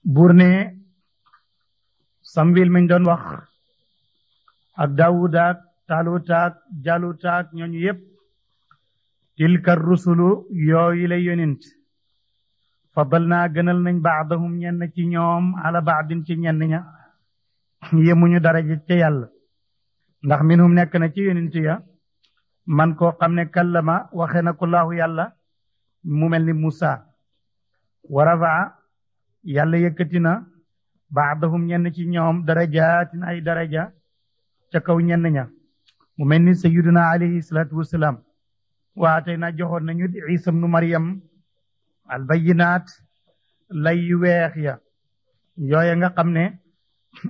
buur ne samwil mañ doon wax ak daawuda ak taaluta ak jaaluta ak ñooñu yépp tilka rusulu yooyu lay yonent fadal naa gënal nañ baadahum ñenn ci ñoom ala baadin ci ñenn ña yemuñu daraja ca yàlla ndax minhum nekk na ci yonent ya man koo xam ne kallama waxe na ko laahu yàlla mu mel ni Musa wa rafaa yàlla yëkkati na baadahum ñenn ci ñoom darajaatin ay daraja ca kaw ñenn ña mu mel ni sayyiduna alayhi salaatu wasalaam waatey na joxoon nañu Isa ibnu Maryam albayinaat lay yu weex ya yooya nga xam ne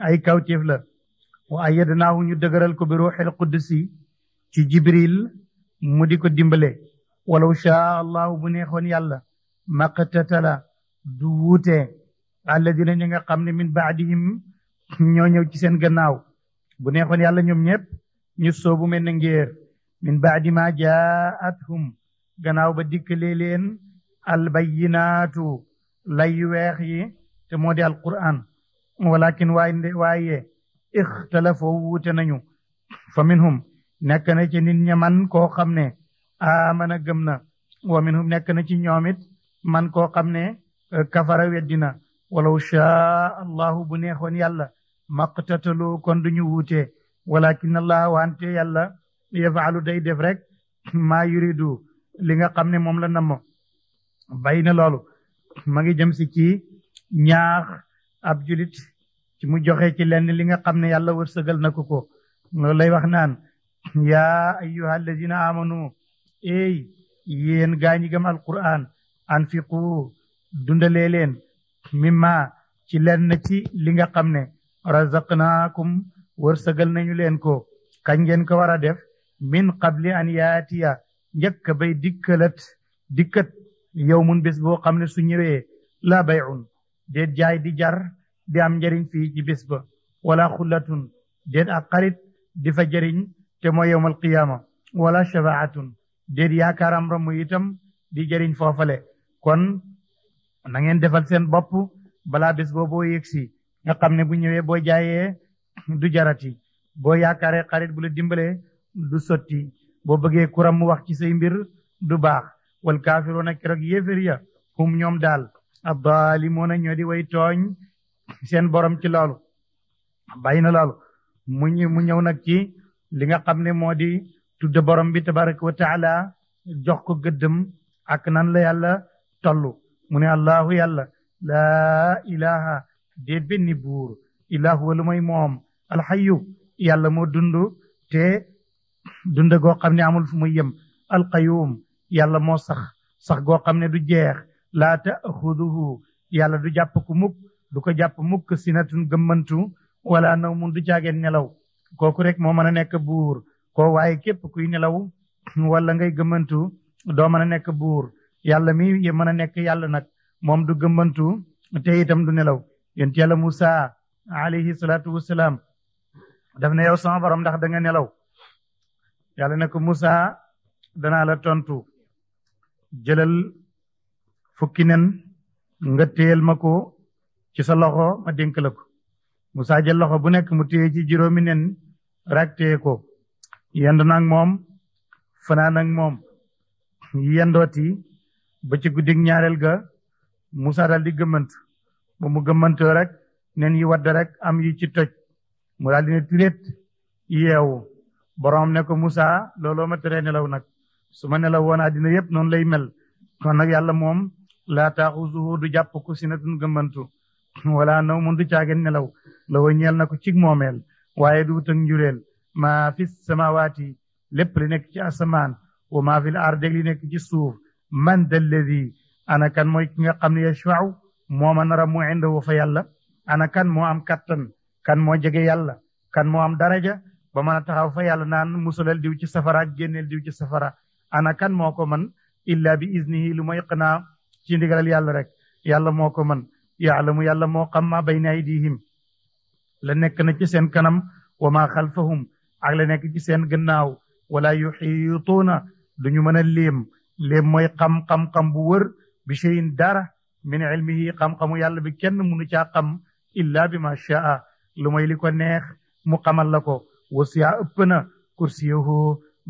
ay kawtéef la wa ayyadnaahu ñu dëgëral ko bi ruuxil qudsi ci Jibril mu di ko dimbale walaw shaa allahu bu neexoon yàlla maqtatala du wuute alladina ñi nga xam ne min baadihim ñoo ñëw ci seen gannaaw bu neexoon yàlla ñoom ñëpp ñu soobu mel na ngéer min baadi ma jaathum gannaaw ba dikkalee leen albayinaatu lay yu weex yi te moo di alquran walakin waaye ixtalafoo wuute nañu fa minhum nekk na ci nit ña man koo xam ne amana gëm na wa minhum nekk na ci ñoom it man koo xam ne kafara weddina walaw shaa allahu bu neexoon yàlla maqtatalu kon duñu wuute walakin allah wante yàlla yafaalu day def rek maa yuridu li nga xam ne moom la namm bay na loolu ma ngi jëm si ci ñaax ab julit ci mu joxe ci lenn li nga xam ne yàlla wërsëgal na ko loolu lay wax naan yaa ayyuha alladina amanu ey yéen gaa ñi gëm alquran anfiqu dundalee leen mimma ci lenn ci li nga xam ne razaqnaakum wërsëgal nañu leen ko kañ ngeen ko war a def min qabli an yaatiya njëkk bay dikkat yawmun bés boo xam ne su ñëwee la bay'un déet jaay di jar di am njëriñ fii ci bés ba wala xullatun déet ak xarit di fa jëriñ te mooy yawmal qiyaama wala shafaatun déet yaakaaram ramu itam di jëriñ foofale kon na ngeen defal seen bopp balaa bés booboo yegsi nga xam ne bu ñëwee boo jaayee du jarati boo yaakaaree xarit bu la dimbalee du sotti boo bëggee kuram mu wax ci say mbir du baax wal kaafiroona keroog yéefér ya hum ñoom daal addaalimuuna ñoo di way tooñ seen borom ci loolu bàyyi na loolu mu ñëw nag ci li nga xam ne moo di tudde borom bi tabaraka wa taala jox ko gëddëm ak nan la yàlla tollu mu ne allahu yàlla laa ilaha déet benn buur illaa huwa lu mooy moom alxayu yàlla moo dund te dund goo xam ne amul fu muy yem alqayum yàlla moo sax goo xam ne du jeex laa taaxuduhu yàlla du jàpp ku mukk du ko jàpp mukk sinatun gëmmantu wala nawmun du caageen nelaw kooku rek moo mën a nekk buur koo waaye képp kuy nelaw wala ngay gëmmantu doo mën a nekk buur yàlla mi mën a nekk yàlla nag moom du gëmmantu te itam du nelaw yonent yàlla Musa alayhi salaatu wasalaam daf ne yow sama borom ndax da nga nelaw yàlla ne ko Musa danaa la tontu jëlal fukki nen nga téyel ma ko ci sa loxo ma dénk la ko Musa jël loxo bu nekk mu téye ci juróomi nen rek téye ko yendu nag moom fanaan ak moom yendooti ba ci guddig ñaareel ga Musa daal di gëmmantu ba mu gëmmantoo rek nen yi wadd rek am yi ci toj mu daal di ne tiréet yeewu borom ne ko Musa looloo ma teree nelaw nag su ma nelaw woon àddina yépp noonu lay mel kon nag yàlla moom laa taaxuzuhu du jàpp ko sinatun gëmmantu wala nawmun du caagen nelaw la wa ñeel na ko cig moomeel waaye du wut ak njureel maa fi samawaati lépp li nekk ci asamaan wa maa fi l ard li nekk ci suuf man dalladi ana kan mooy ki nga xam ne yashfau moo ma nara mu indahu fa yàlla ana kan moo am kattan kan moo jege yàlla kan moo am daraja ba mën a taxaw fa yàlla naan musalal diw ci safara ak génneel diw ci safara ana kan moo ko man illa bi iznihi lu mooy xanaa ci ndigalal yàlla rek yàlla moo ko man yaalamu yàlla moo xam ma bayna aydihim la nekk na ci seen kanam wa ma xalfahum ak la nekk ci seen gannaaw wala yuxiituuna duñu mën a léem mooy xam-xam bu wër bi cheyin dara min ilmihi xam-xamu yàlla bi kenn munu caa xam illa bi ma shaa lu may li ko neex mu xamal la ko wasi'a ëpp na kursiyuhu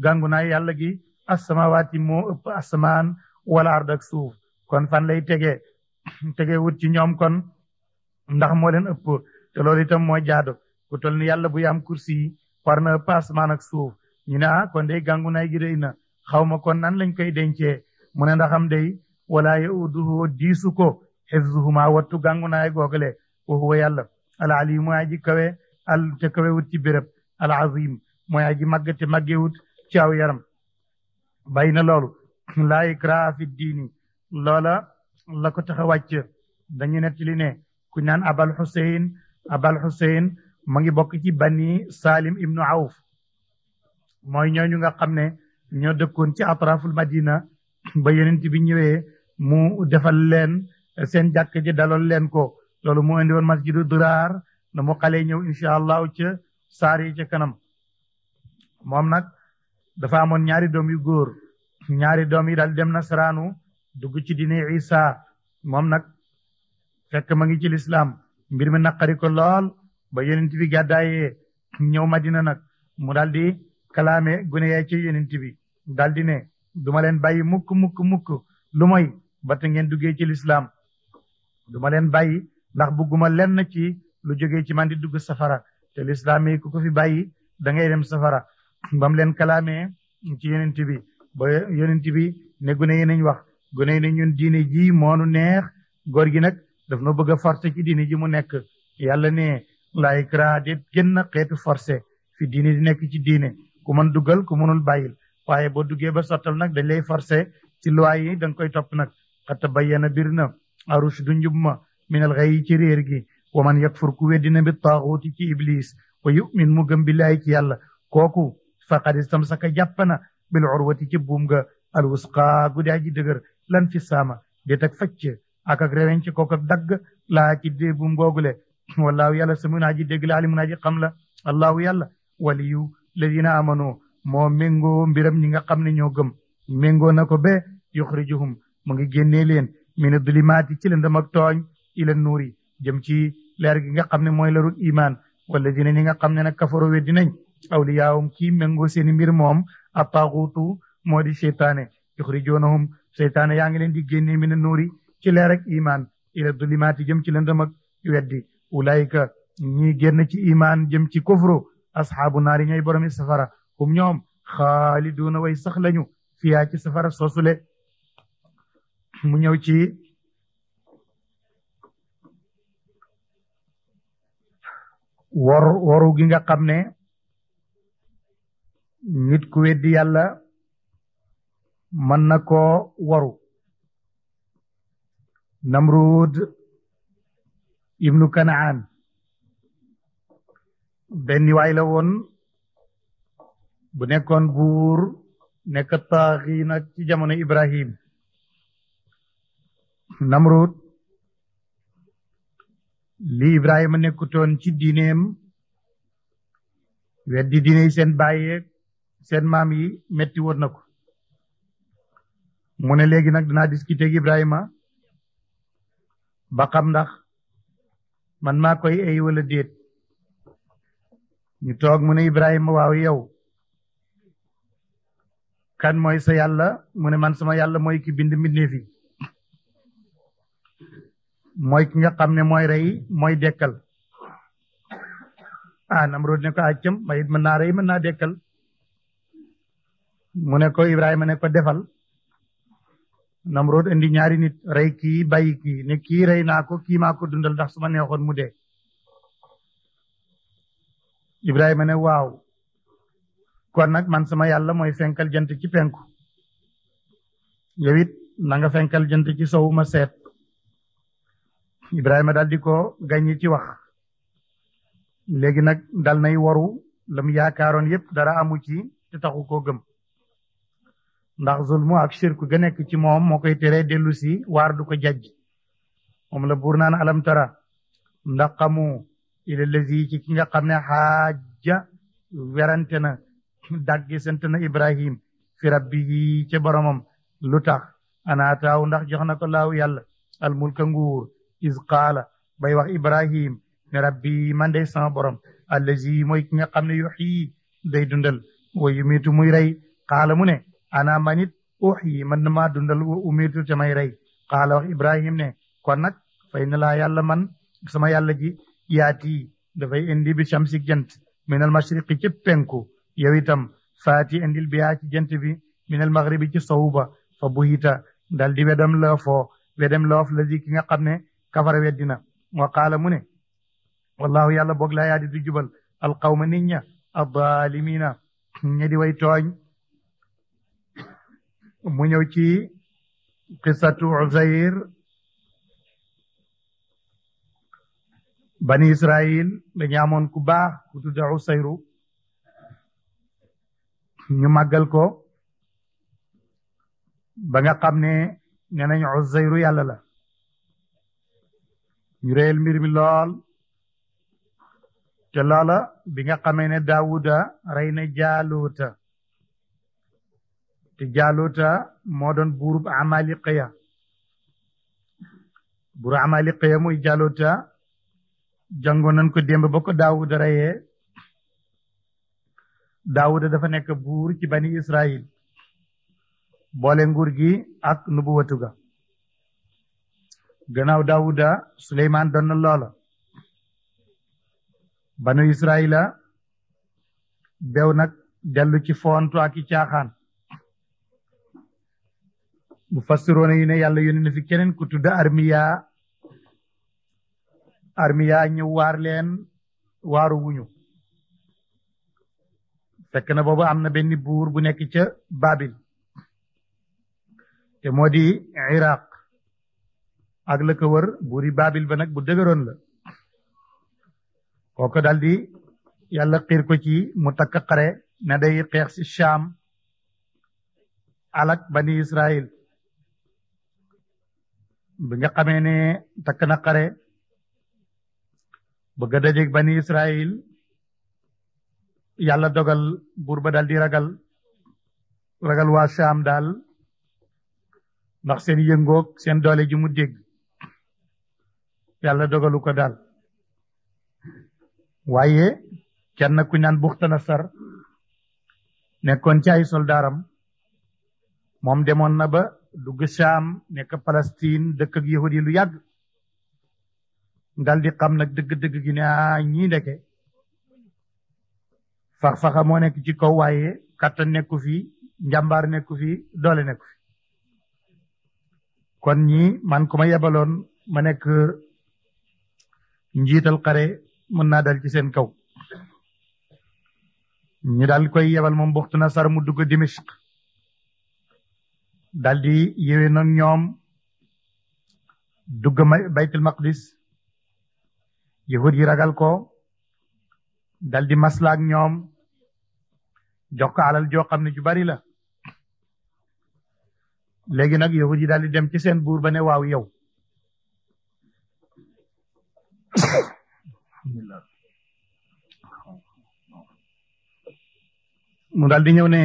gàngu naa yàlla gi asamawaati moo ëpp asamaan wala ard ak suuf kon fan lay tege wut ci ñoom kon ndax moo leen ëpp te loolu itam mooy jaadu ku tol ni yàlla bu yam kursi war na ëpp asamaan ak suuf ñu ne kon day gàngu naay gi rëy na xaw ma kon nan lañ koy dencee mu ne ndaxam day wala yauduhu diisu ko xifzuhuma wattu gàngu naay googale wa huwa yàlla al alim mooy aji kawe al te kawe wut ci béréb al azim mooy aji màgg te màggewut ci aw yaram bàyyi na loolu laa ikraa fi diini loola la ko tax a wàcc dañu nettali ne ku naan abal xuseyn ma ngi bokk ci bani salim ibnu awf mooy ñooñu nga xam ne ñoo dëkkoon ci atraful madina ba yonent bi ñëwee mu defal leen seen jàkk ji dalool leen ko loolu mu indi woon masjidu diraar na mu xale ñëw incha allahu ca saar yi ca kanam moom nag dafa amoon ñaari doom yu góor ñaari doom yi daal dem nasaraanu dugg ci diine isa moom nag fekk ma ngi ci lislaam mbir mi naqari ko lool ba yonent bi gàddaayee ñëw madina nag mu daal di kalaame gune yaay ci yonent bi daal di ne duma leen bàyyi mukk lu moy ba te ngeen duggee ci lislaam duma leen bàyyi ndax bugguma lenn ci lu jógee ci man di dugg safara te lislaam yi ku ko fi bàyyi da ngay dem safara bam leen kalaamee ci yonent bi ba yonent bi ne gune yi nañ wax gune yi ne ñun diine ji moonu neex góor gi nag daf na bëgg a forcé ci diine ji mu nekk yàlla ne laa ikraha déet génn xeetu forcé fi diine di nekk ci diine ku mën duggal ku mënul bàyyil waaye boo duggee ba sottal nag dañ lay forcé ci loi yi da nga koy topp nag xat tabayyana bir na arushdu njub ma minal ghayyi ci réer gi wa man yakfur ku weddina bi taaxuuti ci iblis wa yu'min mu gëm billaahi ci yàlla kooku faqad istamsaka jàppana bil urwati ci buum ga al wusqa guddi aji dëgër lan fi saama déet ak facc ak reweñ ci kook ak dagg laa ci dee buum googule wallaahu yàlla samun aji dégg la alimun aji xam la allahu yàlla waliyu ladina amanu moo méngoo mbiram ñi nga xam ne ñoo gëm méngoo na ko ba yuxrijuhum mu ngi génnee leen mina dulimaati ci lëndëm ak tooñ ila nuuri jëm ci leer gi nga xam ne mooy leerul iman wala dina ñi nga xam ne nag kafaro weddi nañ awliyaawum kii méngoo seeni mbir moom a taaxuutu moo di seytaane yuxrijoonahum seytaane yaa ngi leen di génnee mina nuuri ci leer ak iman ila dulimaati jëm ci lëndëm ak weddi ulaayika ñi génn ci iman jëm ci kufru asxaabu naari ñooy boromi safara hum ñoom xaaliduuna way sax lañu fiyaa ci safara soosule mu ñëw ci waru gi nga xam ne nit ku weddi yàlla mën na koo waru Namrud ibnu Kanaan benn waay la woon bu nekkoon buur nekk taaxi nag ci jamono Ibrahim Namrud li Ibrahima nekkutoon ci diineem weddi diine yi seen bàyyeeg seen maam yi metti woon na ko mu ne léegi nag dinaa discuter ak Ibrahima ba xam ndax man maa koy ay wala déet ñu toog mu ne Ibrahima waaw yow kan mooy sa yàlla mu ne man sama yàlla mooy ki bind mbindeef yi mooy ki nga xam ne mooy rey mooy dekkal Namrud ne ko accam ma it mën naa rey mën naa dekkal mu ne ko Ibrahima ne ko defal Namrud indi ñaari nit rey kii bàyyi kii ne kii rey naa ko kii maa ko dundal ndax su ma neexoon mu dee Ibrahima ne waaw kon nag man sama yàlla mooy fenkal jant ci penku yow it na nga fenkal jant ci sowu ma seet Ibrahima daal di ko gàññi ci wax léegi nag dal nay waru lam yaakaaroon yépp dara amu ci te taxu koo gëm ndax zulmu ak shirku ga nekk ci moom moo koy teree dellu si waar du ko jajj moom la buur naan alam tara ndax xamu ila lazi ci ki nga xam ne xaaja werante na daggi sant na Ibrahim fi rabbihi ca boromam lu tax anaataaw ndax jox na ko laaw yàlla al mulka nguur is qaala bay wax ibrahim ne rabbi man day sama borom allazi mooy ki nga xam ne yuxyi day dundal wa yumiitu muy rey qaala mu ne ana manit uxyi man na maa dundal wa umiitu te may rey qaala wax ibrahim ne kon nag fay na laa yàlla man sama yàlla ji yaati dafay indi bi shamsi jant minal mashriqi ci penku yow itam faati indil biyaa ci jant bi minal maghribi ci sowu ba fa buhita dal di wedam loof la di ki nga xam ne kafara weddina wa qaala mu ne wallahu yàlla boog laa yaadi du jubal alqawma nit ña addalimina ña di way tooñ mu ñëw ci qissatu Uzayr bani Israil dañu amoon ku baax ku tudde Usayru ñu màggal ko ba nga xam ne nee nañ Uzayru yàlla la ñu réyal mbir mi lool te loola bi nga xamee ne Daawuda rey na Jaaluuta te Jaaluuta moo doon buurub Amaliqiya buuru Amaliqiya muy Jaaluuta jàngoon nañ ko démb ba ko Daawuda reyee Daawuda dafa nekk buur ci bani Israil boole nguur gi ak nubuwatu ga gannaaw Daawuda Suleymaan doon na loola banu Israila bew nag dellu ci foontu ak i caaxaan bu fassiroona yi ne yàlla yónni na fi keneen ku tudd Armiya ñëw waar leen waaru wuñu fekk na boobu am na benn buur bu nekk ca Babil te moo di Iraq ak la ko wër buuri Babil ba nag bu dëgëroon la kooku daldi yàlla xiir ko ci mu takk xare na day xeex ci Sham alak bani Israil bi nga xamee ne takk na xare bëgg a dajeeg bani Israil yàlla dogal buur ba daal di ragal waa Sham daal ndax seen yëngoog seen doole ji mu dégg yàlla dogalu ko daal waaye kenn ku ñaan Buxtanasar nekkoon ci ay soldaaram moom demoon na ba dugg Sham nekk Palestine dëkk ak yahudi lu yàgg dal di xam nag dëgg-dëgg gi ne ñii ndeke fax-faxa moo nekk ci kaw waaye kattan nekku fi njàmbaar nekku fi doole nekku fi kon ñi man ku ma yebaloon ma nekk njiital xare mën naa dal ci seen kaw ñu daal koy yebal moom Buxtanasar mu dugg Dimashq dal di yéwee nag ñoom dugg Baytul Maqdis yahud yi ragal ko dal di maslaak ñoom jox ko alal joo xam ne ju bari la léegi nag yahud yi daal di dem ci seen buur ba ne waaw yow mu daal di ñëw ne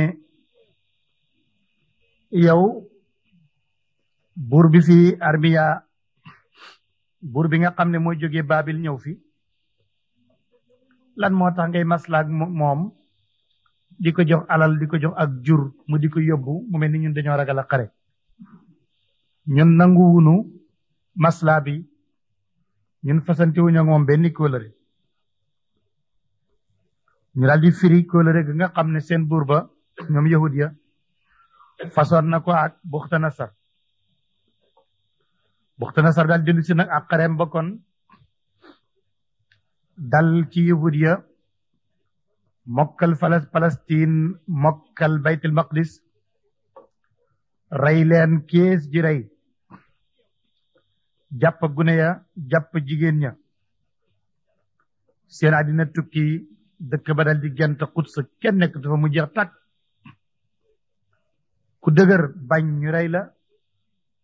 yow buur bi fi Armiya buur bi nga xam ne mooy jógee Babil ñëw fi lan moo tax ngay maslaak moom di ko jox alal di ko jox ak jur mu di ko yóbbu mu mel ni ñun dañoo ragal a xare ñun nanguwunu masla bi ñun fasante wuñu ak moom benn kóolëre ñu daal di firi kóolëre gi nga xam ne seen buur ba ñoom yahud ya façon na ko ak Buxtanasar daal dellu si nag ak xareem ba kon dal ci yahud ya mokkal Palestine mokkal Baytul Maqdis rey leen kees ji rey jàpp gune ya jàpp jigéen ña seen àddina tukki dëkk ba dal di gent Quds kenn nekk dafa mu jeex tàkk ku dëgër bañ ñu rey la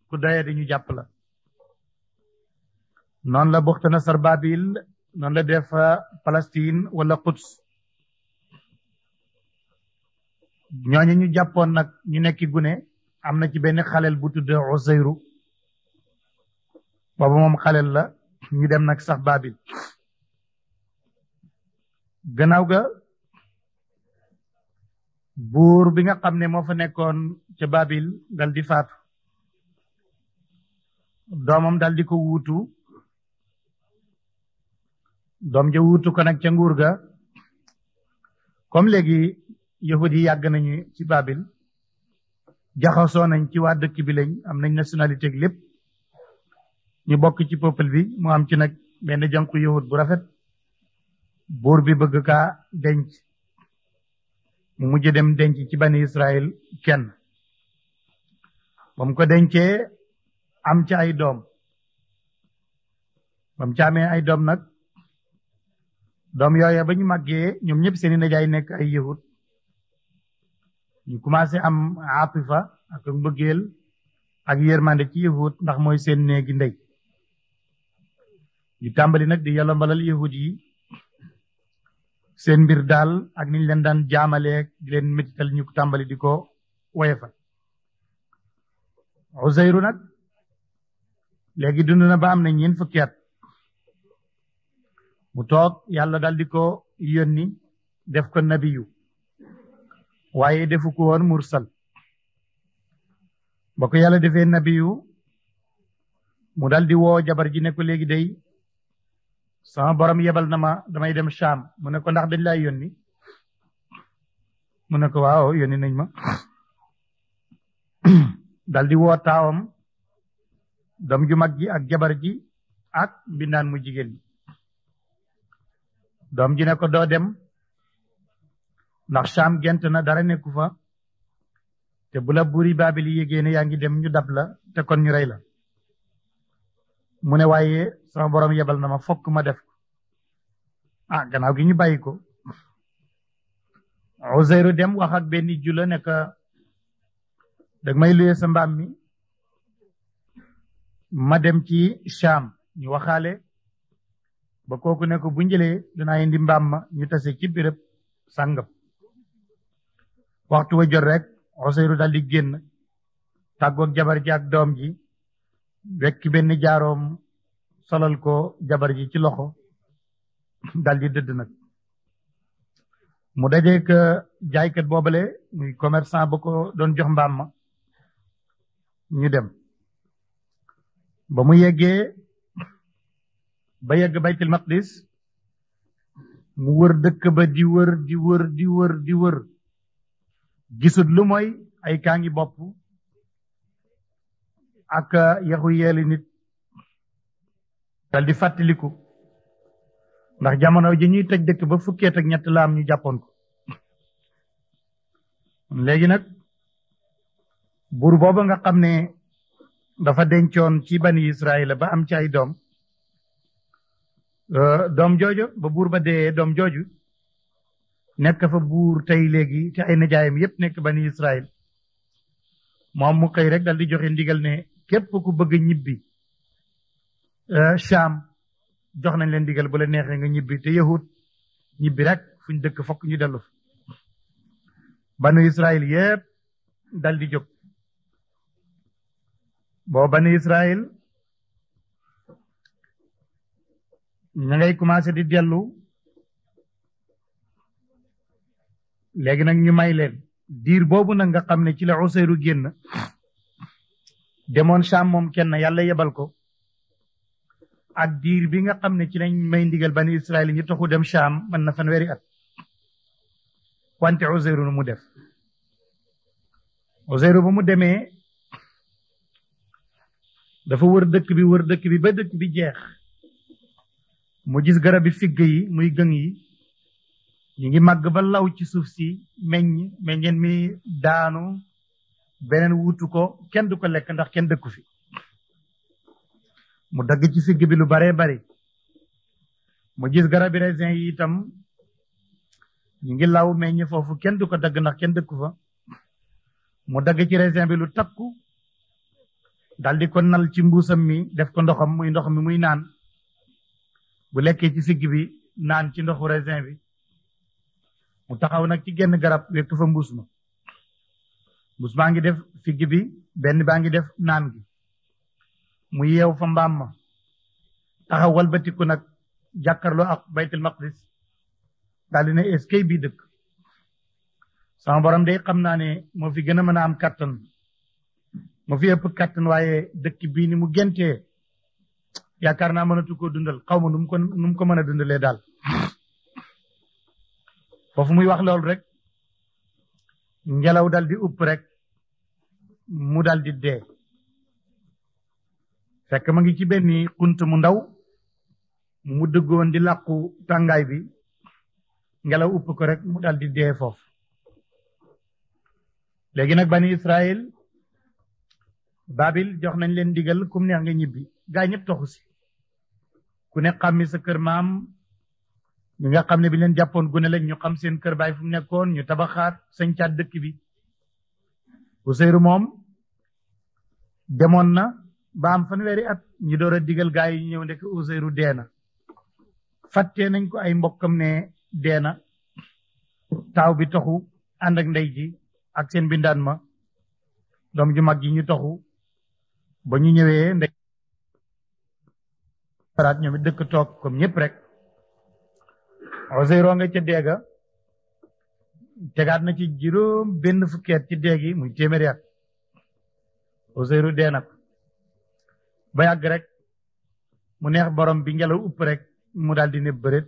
ku doye di ñu jàpp la noonu la Buxtanasar Babil noonu la def Palestine wala Quds ñooñu ñu jàppoon nag ñu nekki gune am na ci benn xaleel bu tudd Usayru booba moom xaleel la ñu dem nag sax Babil gannaaw ga buur bi nga xam ne moo fa nekkoon ca Babil dal di faatu doomam dal di ko wuutu doom ja wuutu ko nag ca nguur ga comme léegi yahud yi yàgg nañu ci Babil jaxasoo nañ ci waa dëkk bi lañ am nañ nationalité lépp ñu bokk ci peuple bi mu am ci nag benn jànku yahud bu rafet buur bi bëgg kaa denc mu mujj dem denc ci bani Israël kenn ba mu ko dencee am ca ay doom ba mu ca amee ay doom nag doom yooya ba ñu màggee ñoom ñëpp seeni nijaay nekk ay yahud ñu commencé am atifa ak mbëggeel ak yërmande ci yahud ndax mooy seen néegi ndey ñu tàmbali nag di yolombalal yahud yi seen mbir daal ak niñ leen daan jaamalee di leen métital ñu tàmbali di ko woyefal Uzayru nag léegi dund na ba am na ñeent fukki at mu toog yàlla dal di ko yónni def ko nabiyu waaye defu ko woon mursal ba ko yàlla defee nabiyu mu dal di woo jabar ji ne ko léegi day sama borom yebal na ma damay dem Sham mu ne ko ndax dañ lay yónni mu ne ko waaw yónni nañ ma dal di woo taawam doom ju mag ji ak jabar ji ak mbindaan mu jigéen ji doom ji ne ko doo dem ndax Sham gent na dara nekku fa te bu la buuri Baabil yégée ne yaa ngi dem ñu dab la te kon ñu rey la mu ne waaye sama borom yebal na ma fokk ma def ko gannaaw gi ñu bàyyi ko Uzayru dem wax ak benn jula ne ko dag may luye sa mbaam mi ma dem ci Sham ñu waxaale ba kooku ne ko bu njëlee danaa indi mbaam ma ñu tase ci béréb sàngam waxtu wa jot rek Uzayru dal di génn tàggoog jabar ji ak doom ji wekk benn jaaroom solal ko jabar ji ci loxo dal di dëdd nag mu dajeek jaaykat boobale muy commerçant ba ko doon jox mbaam ma ñu dem ba mu yeggee ba yegg baytul maqdis mu wër dëkk ba di wër gisut lu mooy ay kaangi bopp ak yaxu yeeli nit dal di fàttaliku ndax jamono ji ñuy tëj dëkk ba fukkeet ak ñett la am ñu jàppoon ko léegi nag buur booba nga xam ne dafa dencoon ci bani Israël ba am ci ay doom jooju ba buur ba dee doom jooju nekk fa buur tey léegi te ay nijaayam yépp nekk bani Israël moom mu xëy rek dal di joxe ndigal ne képp ku bëgg ñibbi Sham jox nañ leen ndigal bu la neexee nga ñibbi te yahud ñibbi rek fuñ dëkk fokk ñu dellu fa banu Israël yépp dal di jóg boo banu Israël ña ngay commencé di dellu léegi nag ñu may leen diir boobu nag nga xam ne ci la Usayru génn demoon Sham moom kenn yàlla yebal ko ak diir bi nga xam ne ci lañ may ndigal bani Israël ñu taxu dem Sham mën na fanweeri at wante Uzayru nu mu def Uzayru ba mu demee dafa wër dëkk bi ba dëkk bi jeex mu gis garabi figg yi muy gëng yi ñu ngi màgg ba law ci suuf si meññeen mi daanu beneen wuutu ko kenn du ko lekk ndax kenn dëkku fi mu dagg ci figg bi lu baree bari mu gis garabi raisin yi itam ñu ngi law meññ foofu kenn du ko dagg ndax kenn dëkku fa mu dagg ci raisin bi lu takku dal di ko nal ci mbuusam mi def ko ndox mi muy naan bu lekkee ci figg bi naan ci ndoxu raisin bi mu taxaw nag ci genn garab wekk fa mbuus baa ngi def figg bi benn baa ngi def naan gi mu yeew fa mbaam ma taxaw walbatiku nag jàkkarloo ak baytul maqdis daal di ne est-ce que bii dëkk sama borom day xam naa ne moo fi gën a mën a am kattan moo fi ëpp kattan waaye dëkk bii ni mu gentee yaakaar naa mënatu koo dundal xaw ma nu mu ko mën a dundalee daal foofu muy wax loolu rek ngelaw dal di upp rek mu dal di dee fekk ma ngi ci benn xunt mu ndaw mu dëggoon di làqu tàngaay bi ngelaw upp ko rek mu dal di dee foofu léegi nag bani Israël Babil jox nañ leen digal kum neex nga ñibbi gaa ñëpp toxu si ku ne xammi sa kër maam ñi nga xam ne bi leen jàppoon gune lañ ñu xam seen kër baay fu mu nekkoon ñu tabaxaat sañcaat dëkk bi Useyru moom demoon na ba am fanweeri at ñu door a digal gaa yi ñëw ndek Useyru dee na fàttee nañ ko ay mbokkam ne dee na taaw bi toxu ànd ak ndey ji ak seen bindaan ma doom ju mag ji ñu toxu ba ñu ñëwee ndey paraat ñoom it dëkk toog comme ñëpp rek Useyru nga ca deega tegaat na ci juróom benn fukkeet ci deegi muy téeméeri at Useyru dee na ko ba yàgg rek mu neex borom bi ngelaw upp rek mu daal di ne bëreet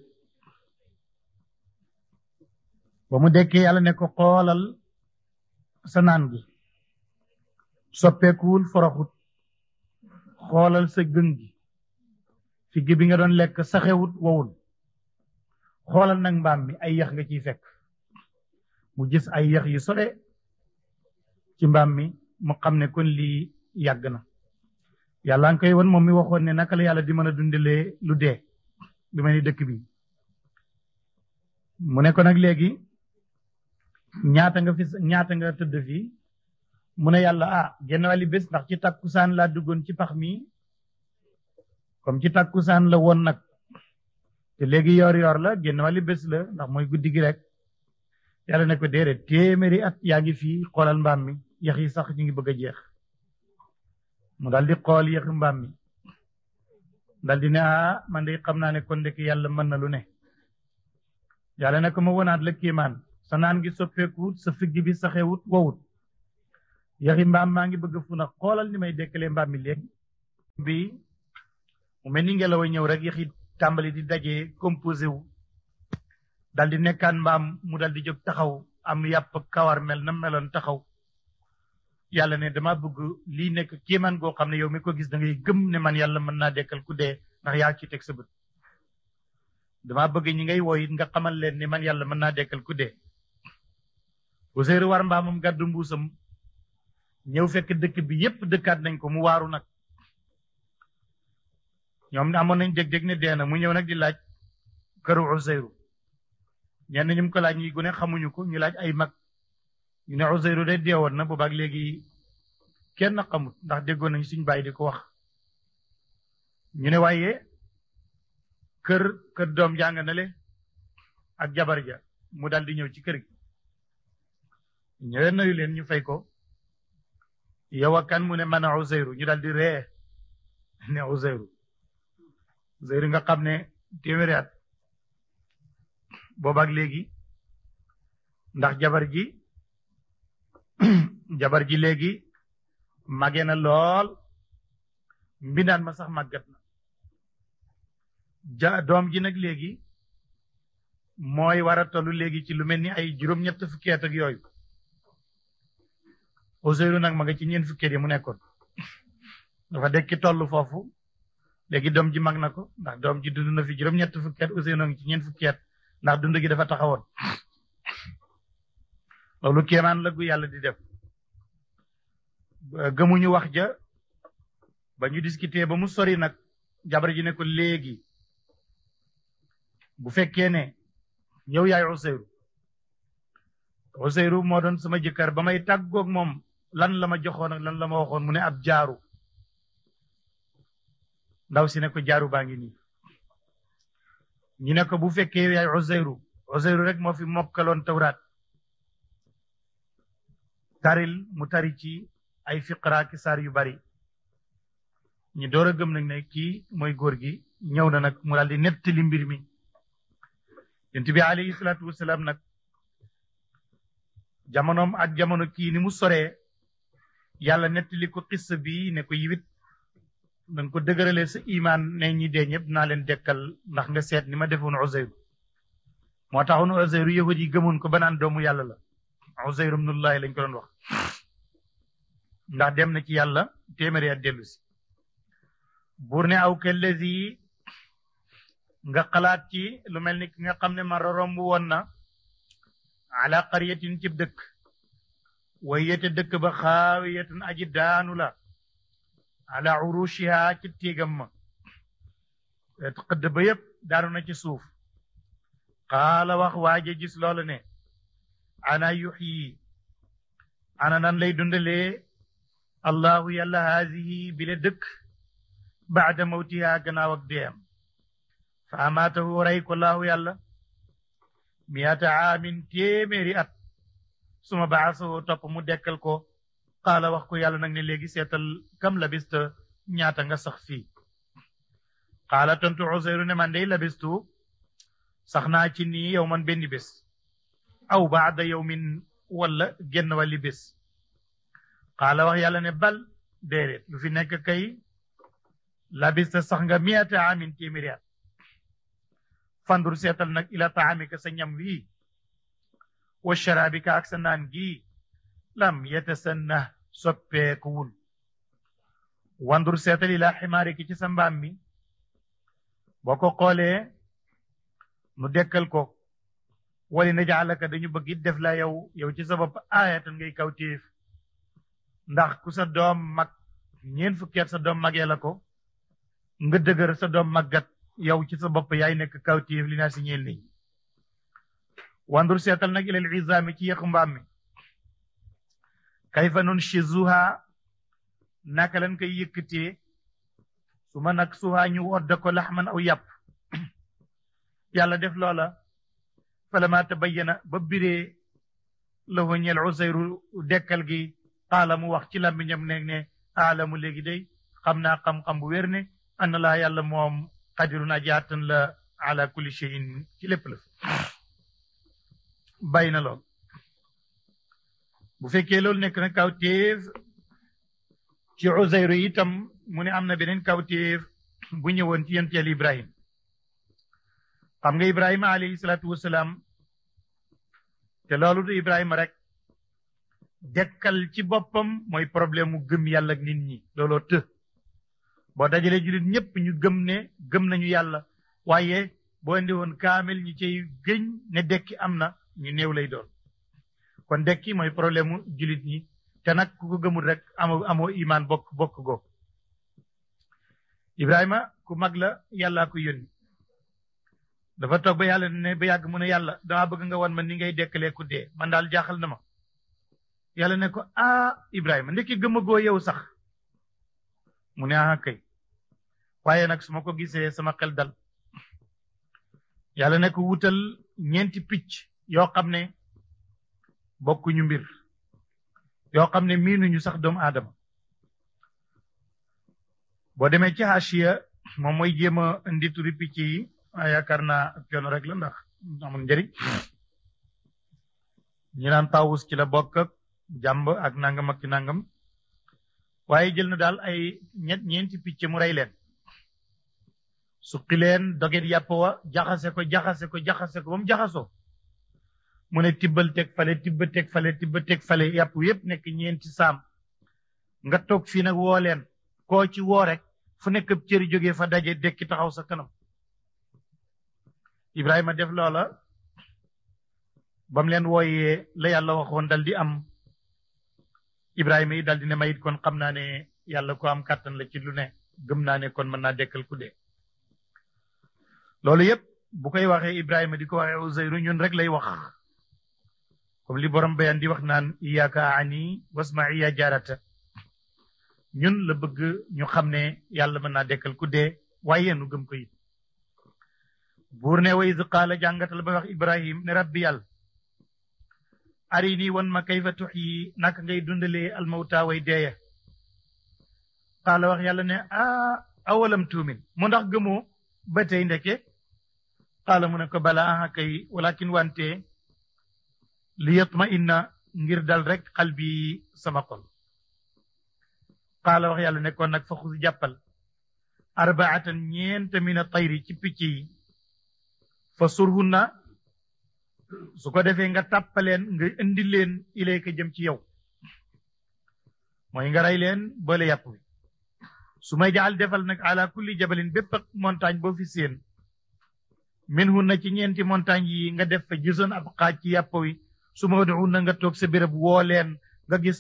ba mu dekkee yàlla ne ko xoolal sa naan gi soppeekuwul foroxut xoolal sa gën gi fi gi bi nga doon lekk saxewut wowul xoolal nag mbaam mi ay yax nga ciy fekk mu gis ay yax yu sore ci mbaam mi mu xam ne kon lii yàgg na yàlla nga koy won moom mi waxoon ne naka la yàlla di mën a dundalee lu dee lu mel ni dëkk bi mu ne ko nag léegi ñaata nga tëdd fii mu ne yàlla genn wàlli bés ndax ci takkusaan laa duggoon ci pax mi comme ci takkusaan la woon nag te léegi yor la genn wàlli bés la ndax mooy guddi gi rek yàlla ne ko déedéet téeméeri at yaa ngi fii xoolal mbaam mi yax yi sax ñu ngi bëgg a jeex mu daal di xool yaxi mbaam mi daal di ne man de xam naa ne kon ndek yàlla mën na lu ne yàlla ne ko ma wonaat la kéemaan sa naan gi soppeekuwut sa figg bi saxewut wowut yaxi mbaam maa ngi bëgg fu na xoolal ni may dekkalee mbaam mi léegi bi mu mel ni ngelaw a ñëw rek yaxi tàmbali di dajee composé wu dal di nekkaan mbaam mu dal di jóg taxaw am yàpp kawar mel na meloon taxaw yàlla ne dama bëgg lii nekk kéemaan goo xam ne yow mi ko gis da ngay gëm ne man yàlla mën naa dekkal ku dee ndax yaa ci teg sa bët dama bëgg ñi ngay woo it nga xamal leen ne man yàlla mën naa dekkal ku dee Useyru war mbaamam gàddu mbuusam ñëw fekk dëkk bi yépp dëkkaat nañ ko mu waaru nag ñoom amoon nañ dég-dég ne dee na mu ñëw nag di laaj këru Useyru ñenn ñu ko laaj ñi gune xamuñu ko ñu laaj ay mag ñu ne Useyru de deewoon na boobaak léegi kenn xamut ndax déggoon nañ suñ bàyyi di ko wax ñu ne waaye kër doom jàng na le ak jabar ja mu dal di ñëw ci kër gi ñëwee nayu leen ñu fay ko yow a kan mu ne man a Useyru ñu dal di ree ne Useyru nga xam ne téeméeri at boobaak léegi ndax jabar ji léegi màggee na lool mbindaan ma sax màggat na doom ji nag léegi mooy war a tollu léegi ci lu mel ni ay juróom-ñett fukki at ak yooyu Useyru nag ma nga ci ñeent fukki at yi mu nekkoon dafa dekki toll foofu léegi doom ji mag na ko ndax doom ji dund na fi juróom-ñett fukki at Useyru ngi ci ñeent fukki at ndax dund gi dafa taxawoon loolu kéemaan la gu yàlla di def gëmuñu wax ja ba ñu discuter ba mu sori nag jabar ji ne ko léegi bu fekkee ne yow yaay Useyru moo doon sama jëkkër ba may tàggoog moom lan la ma joxoon ak lan la ma waxoon mu ne ab jaaru ndaw si ne ko jaaru baa ngi nii ñu ne ko bu fekkee yow yaay Useyru rek moo fi mokkaloon tawraat taril mu tari ci ay fiqra ki saar yu bari ñu door a gëm nag ne kii mooy góor gi ñëw na nag mu daal di nettali mbir mi yonent bi alayhi salaatu wasalaam nag jamonoom ak jamono kii ni mu soree yàlla nettali ko xissa bi ne ko yiwit danga ko dëgëralee sa imaan ne ñi dee ñëpp naa leen dekkal ndax nga seet ni ma defoon Uzayru moo taxoon Uzayru yahud yi gëmoon ko ba naan doomu yàlla la Uzayru ibnullahi lañ ko doon wax ndax dem na ci yàlla téeméeri at dellu si buur ne aw kellezi nga xalaat ci lu mel ni ki nga xam ne mara romb woon na ala qaryatin cib dëkk way yete dëkk ba xaawiyatun aji daanu la ala urushiha ci téegam ma xëdd ba yëpp daanu na ci suuf qaala wax waaje gis loolu ne ana yuxyi ana nan lay dundalee allahu yàlla haasihi bile dëkk baada mawtiha gannaaw ak deem fa amaatahu rey ko laahu yàlla miata aamin téeméeri at suma baasahu topp mu dekkal ko qaala wax ko yàlla nag ne léegi seetal kam labista ñaata nga sax fii qaala tontu Uzayru ne man day labistu sax naa ci nii yow man benn bés aw baada yawmin wala genn wàlli bés qaala wax yàlla ne bal déedéet lu fi nekk kay labista sax nga miata aamin téeméeri at fandur seetal nag ila taamika sa ñam wii wa sharabika ak sa naan gii lam yatasanna soppeekuwul wandur seetal ila ximaariki ci sa mbaam mi boo ko xoolee nu dekkal ko wali najaalaka dañu bëgg it def la yow ci sa bopp aayatan ngay kawtéef ndax ku sa doom mag ñeen fukki at sa doom magee la ko nga dëgër sa doom màggat yow ci sa bopp yaay nekk kawtéef li naa si ñeel nii wandur seetal nag ilal izaami ci yëq mbaam mi kayfa nunshizuha naka lañ koy yëkkatee su ma nag suha ñu wodda ko laxman aw yàpp yàlla def loola falama tabayyana ba biree lahu ñeel Uzayru dekkal gi qaala mu wax ci làmmiñam ne aalamu léegi day xam naa xam-xam bu wér ne anna laa yàlla moom qadirun aji attan la ala kulli shay'in ci lépp la bàyyi na lool bu fekkee loolu nekk na kawtéef ci Uzayru itam mu ne am na beneen kawtéef bu ñëwoon ci yonent Yàlla Ibrahim xam nga Ibrahima alayhi salaatu wasalaam te loolu du Ibrahima rek dekkal ci boppam mooy problème mu gëm yàlla ak nit ñi looloo të boo dajalee jullit ñëpp ñu gëm nañu yàlla waaye boo indi woon kaamil ñi cay gëñ ne dekki am na ñu néew lay doon kon dekki mooy problème mu jullit ñi te nag ku ko gëmul rek amoo imaan bokk go Ibrahima ku mag la yàllaa ko yónni dafa toog ba yàlla ne ba yàgg mu ne yàlla dama bëgg nga wan ma ni ngay dekkalee ku dee man daal jaaxal na ma yàlla ne ko Ibrahima ndekki gëmagoo yow sax mu ne kay waaye nag su ma ko gisee sama xel dal yàlla ne ko wutal ñeenti picc yoo xam ne bokkuñu mbir yoo xam ne miinuñu sax doomu aadama boo demee ci Haashiya moom mooy jéem a indi turi picc yi yaakaar naa ak coono rek la ndax amul njëriñ ñi naan tawus ci la bokk ak jàmb ak nangam ak ci nangam waaye jël na daal ay ñeenti picc mu rey leen suqi leen doget yàpp wa jaxase ko ba mu jaxasoo mu ne tibbal teg fale tibba teg fale yàpp yépp nekk ñeenti saam nga toog fii nag woo leen koo ci woo rek fu nekk cëri jógee fa daje dekki taxaw sa kanam Ibrahima def loola ba mu leen wooyee la yàlla waxoon dal di am Ibrahima yi dal di ne mayit kon xam naa ne yàlla ko am kàttan la ci lu ne gëm naa ne kon mën naa dekkal ku dee loolu yépp bu koy waxee Ibrahima di ko waxee Uzayru ñun rek lay wax comme li borom bayan di wax naan iyyaka ani wasma'i ya jaarata ñun la bëgg ñu xam ne yàlla mën naa dekkal ku dee waaye nu gëm ko it buur ne wa iz qaala jàngatal ba wax Ibrahim ne rabbi yàlla arini wan ma kayfa tuxyi naka ngay dundalee almawta way deeya qaala wax yàlla ne awalam tuumin mu ndax gëmoo ba tey ndeke qaala mu ne ko bala aha kay walakin wante li yatma inna ngir dal rek qalbi sama xol qaala wax yàlla ne kon nag fa xus jàppal arbaatan ñeent min a tayri ci picc yi fa surhunna su ko defee nga tàppaleen nga indi leen ilayka jëm ci yow mooy nga rey leen boole yàpp wi su may jaal defal nag ala kulli jabalin bépp ak montagne boo fi seen min hunna ci ñeenti montagne yi nga def fa gisoon ab xaaj ci yàpp wi su ma duun na nga toog sa béréb woo leen nga gis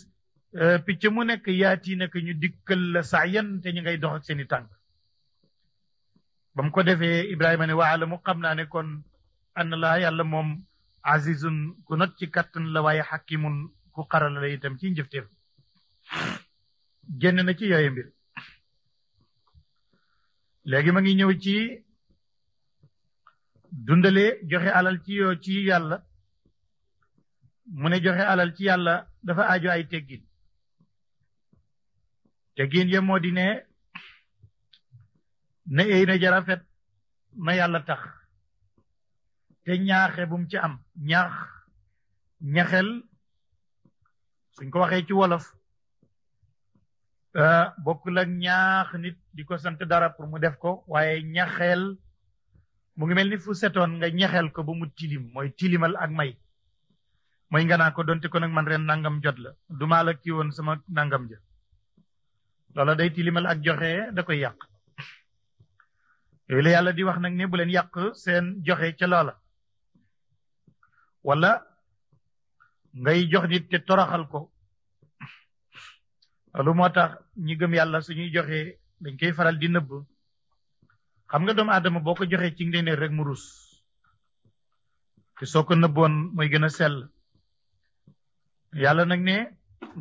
picc mu nekk yaati nak ñu dikkal la saayan te ñu ngay dox ak seeni tànk ba mu ko defee Ibrahima ne waala mu xam naa ne kon anna laa yàlla moom azizun ku not ci kattan la waaye xakimun ku xarala la itam ci njëfteef génn na ci yooyu mbir léegi ma ngi ñëw ci dundale joxe alal ci yàlla mu ne joxe alal ci yàlla dafa aajo ay teggin ya moo di ne eey na jarafet na yàlla tax te ñaaxe bu mu ci am ñaxel suñ ko waxee ci wolof bokkul ak ñaax nit di ko sant dara pour mu def ko waaye ñaxel mu ngi mel ni fu setoon nga ñaxel ko ba mu tilim mooy tilimal ak may mooy nga naa ko donte ko nag man ren nangam jot la du maa la kii woon sama nangam ja loola day tilimal ak joxe da koy yàq yooyu la yàlla di wax nag ne bu leen yàq seen joxe ca loola wala ngay jox nit te toroxal ko loolu moo tax ñi gëm yàlla suñuy joxe dañ koy faral di nëbb xam nga doomu aadama boo ko joxee ci ndéneer rek mu rus te soo ko nëbboon mooy gën a sell yàlla nag ne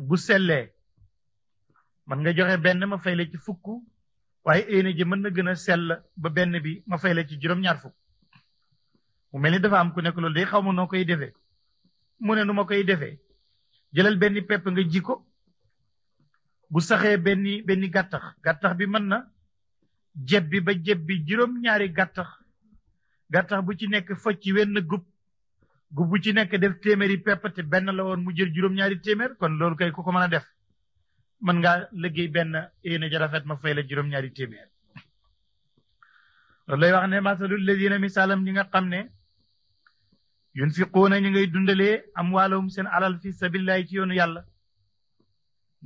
bu sellee man nga joxe benn ma fay la ci fukk waaye éene ji mën na gën a sell ba benn bi ma fay la ci juróom-ñaar fukk mu mel ni dafa am ku nekk loolu day xaw ma noo koy defee mu ne nu ma koy defee jëlal benn pepp nga ji ko bu saxee benn gàttax bi mën na jebbi ba jebbi juróom-ñaari gàttax bu ci nekk focc ci wenn gub bu ci nekk def téeméeri pepp te benn la woon mu jël juróom-ñaari téeméer kon loolu kay ku ko mën a def mën ngaa liggéey benn yéene ja rafet ma fay la juróom-ñaari téeméer loolu lay wax ne masalul ladina misaalam ñi nga xam ne yunfiquuna ñi ngay dundalee amwaalahum seen alal fi sabilillahi ci yoonu yàlla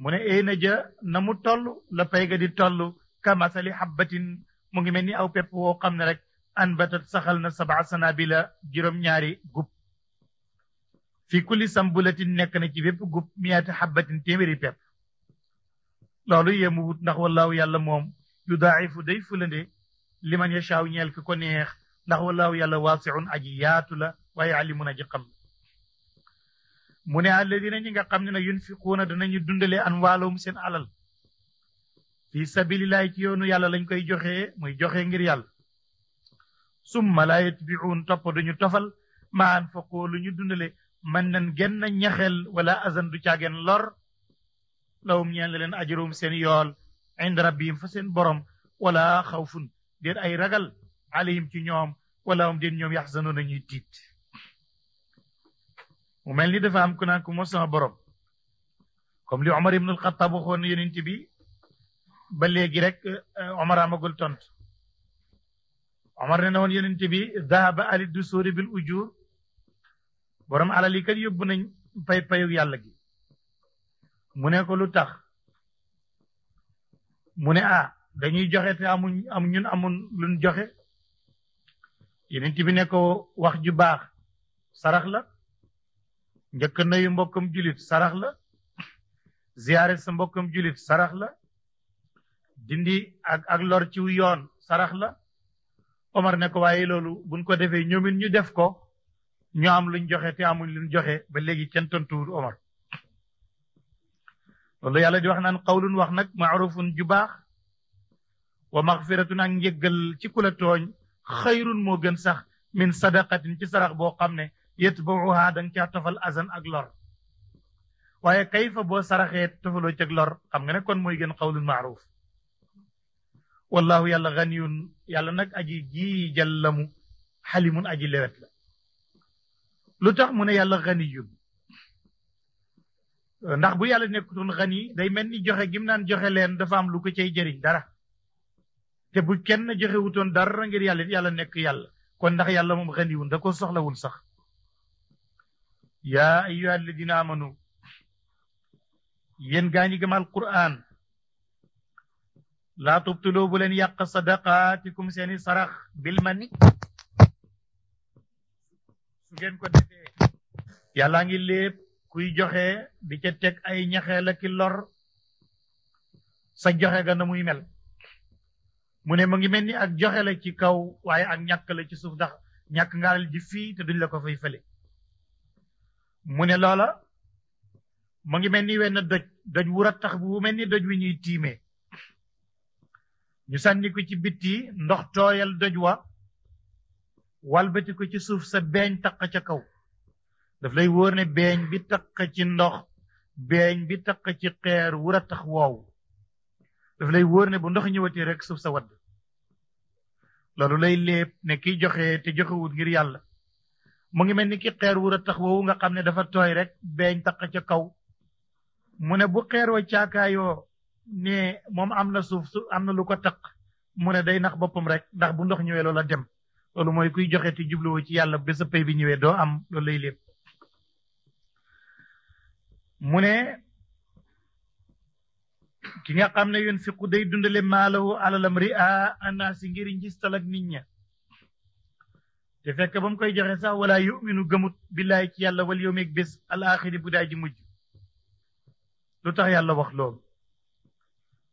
mu ne yéene ja na mu toll la pay ga di toll ka masali habbatin mu ngi mel ni aw pepp woo xam ne rek anbatat saxal na 7 sanabila juróom-ñaari gub fi kulli sambulatin nekk na ci bépp gub 100 habbatin téeméeri pepp loolu yemu wut ndax wallaahu yàlla moom yudaa'ifu day fulande liman yashaaw ñeel ki ko neex ndax wallaahu yàlla waasiun aji yaatu la waaye alimun aji xam mu ne alladina ñi nga xam ne nag yunfiquuna danañu dundale amwaalahum seen alal fi sabilillahi ci yoonu yàlla lañ koy joxee muy joxe ngir yàlla summa laa yatbi'uun topp duñu tofal ma anfaqu lu ñu dundale man nan genn ñaxel wala azan du caageen lor lawum ñeen la leen ajruhum seen yool inda rabbihim fa seen borom wala xawfun déet ay ragal alayhim ci ñoom wala hum déet ñoom yaxzanoon nañuy tiit mu mel ni dafa am ku naan ko moo sama borom comme li Omar ibnul Xattaab waxoon yonent bi ba léegi rek Omar amagul tontu Omar ne na woon yonent bi dahaba ali dusuri bil ujur borom alal yi kat yóbbu nañ payu yàlla gi mu ne ko lu tax mu ne dañuy joxe te ñun amun luñ joxe yonent bi ne ko wax ju baax sarax la njëkk nayu mbokkam julit sarax la ziyaare sa mbokkam julit sarax la dindi ak lor ci yoon sarax la Omar ne ko waaye loolu buñ ko defee ñoomit ñu def ko ñu am luñ joxe te amuñ luñ joxe ba léegi kenn tontuwul Omar loolu yàlla di wax naan qawlun wax nag maarufun ju baax wa maxfiratun ak njëggal ci ku la tooñ xayrun moo gën sax min sadaqatin ci sarax boo xam ne yatbauha da nga caa tofal azan ak lor waaye kayfa boo saraxee tofaloo cag lor xam nga ne kon mooy gën qawlun maaruf wallahu yàlla ganiyun yàlla nag aji ji jàllamu xalimun aji lewet la lu tax mu ne yàlla ganiyun ndax bu yàlla nekkutoon gani day mel ni joxe gim naan joxe leen dafa am lu ko cay jëriñ dara te bu kenn joxe wutoon dara ngir yàlla nekk yàlla kon ndax yàlla moom ganiyun da ko soxlawul sax yaa ayyuha alladina amanu yéen gaa ñi gëm alquran laa tubtiloo bu leen yàq sadaqaatikum seeni sarax bil mani su ngeen ko defee yàllaa ngi lépp kuy joxe di ca teg ay ñaxeel ak lor sa joxe ga na muy mel mu ne mu ngi mel ni ak joxe la ci kaw waaye ak ñàkk la ci suuf ndax ñàkk ngaal ji fii te duñ la ko fay fële mu ne loola mu ngi mel ni wenn doj wu rattax bu mel ni doj wi ñuy tiimee ñu sànni ko ci bitti ndox tooyal doj wa walbati ko ci suuf sa beeñ taq ca kaw daf lay wóor ne beeñ bi taq ci ndox beeñ bi taq ci xeer wu rattax woowu daf lay wóor ne bu ndox ñëwati rek suuf sa wadd loolu lay léeb ne kiy joxe te joxewut ngir yàlla mu ngi mel ni ki xeer wu rattax woowu nga xam ne dafa tooy rek beeñ taq ca kaw mu ne bu xeer wa caakaayoo ne moom am na suuf su am na lu ko taq mu ne day nax boppam rek ndax bu ndox ñëwee loola dem loolu mooy kuy joxe te jubluwoo ci yàlla ba sa pay bi ñëwee doo am loolu lay lépp mu ne ki nga xam ne yunfiqu day dundale maalahu alalam ria annaasi ngir njistal ak nit ña te fekk ba mu koy joxe sax wala yuminu gëmut billaay ci yàlla wal yawmeeg bés al axiri bu daay ji mujj lu tax yàlla wax loolu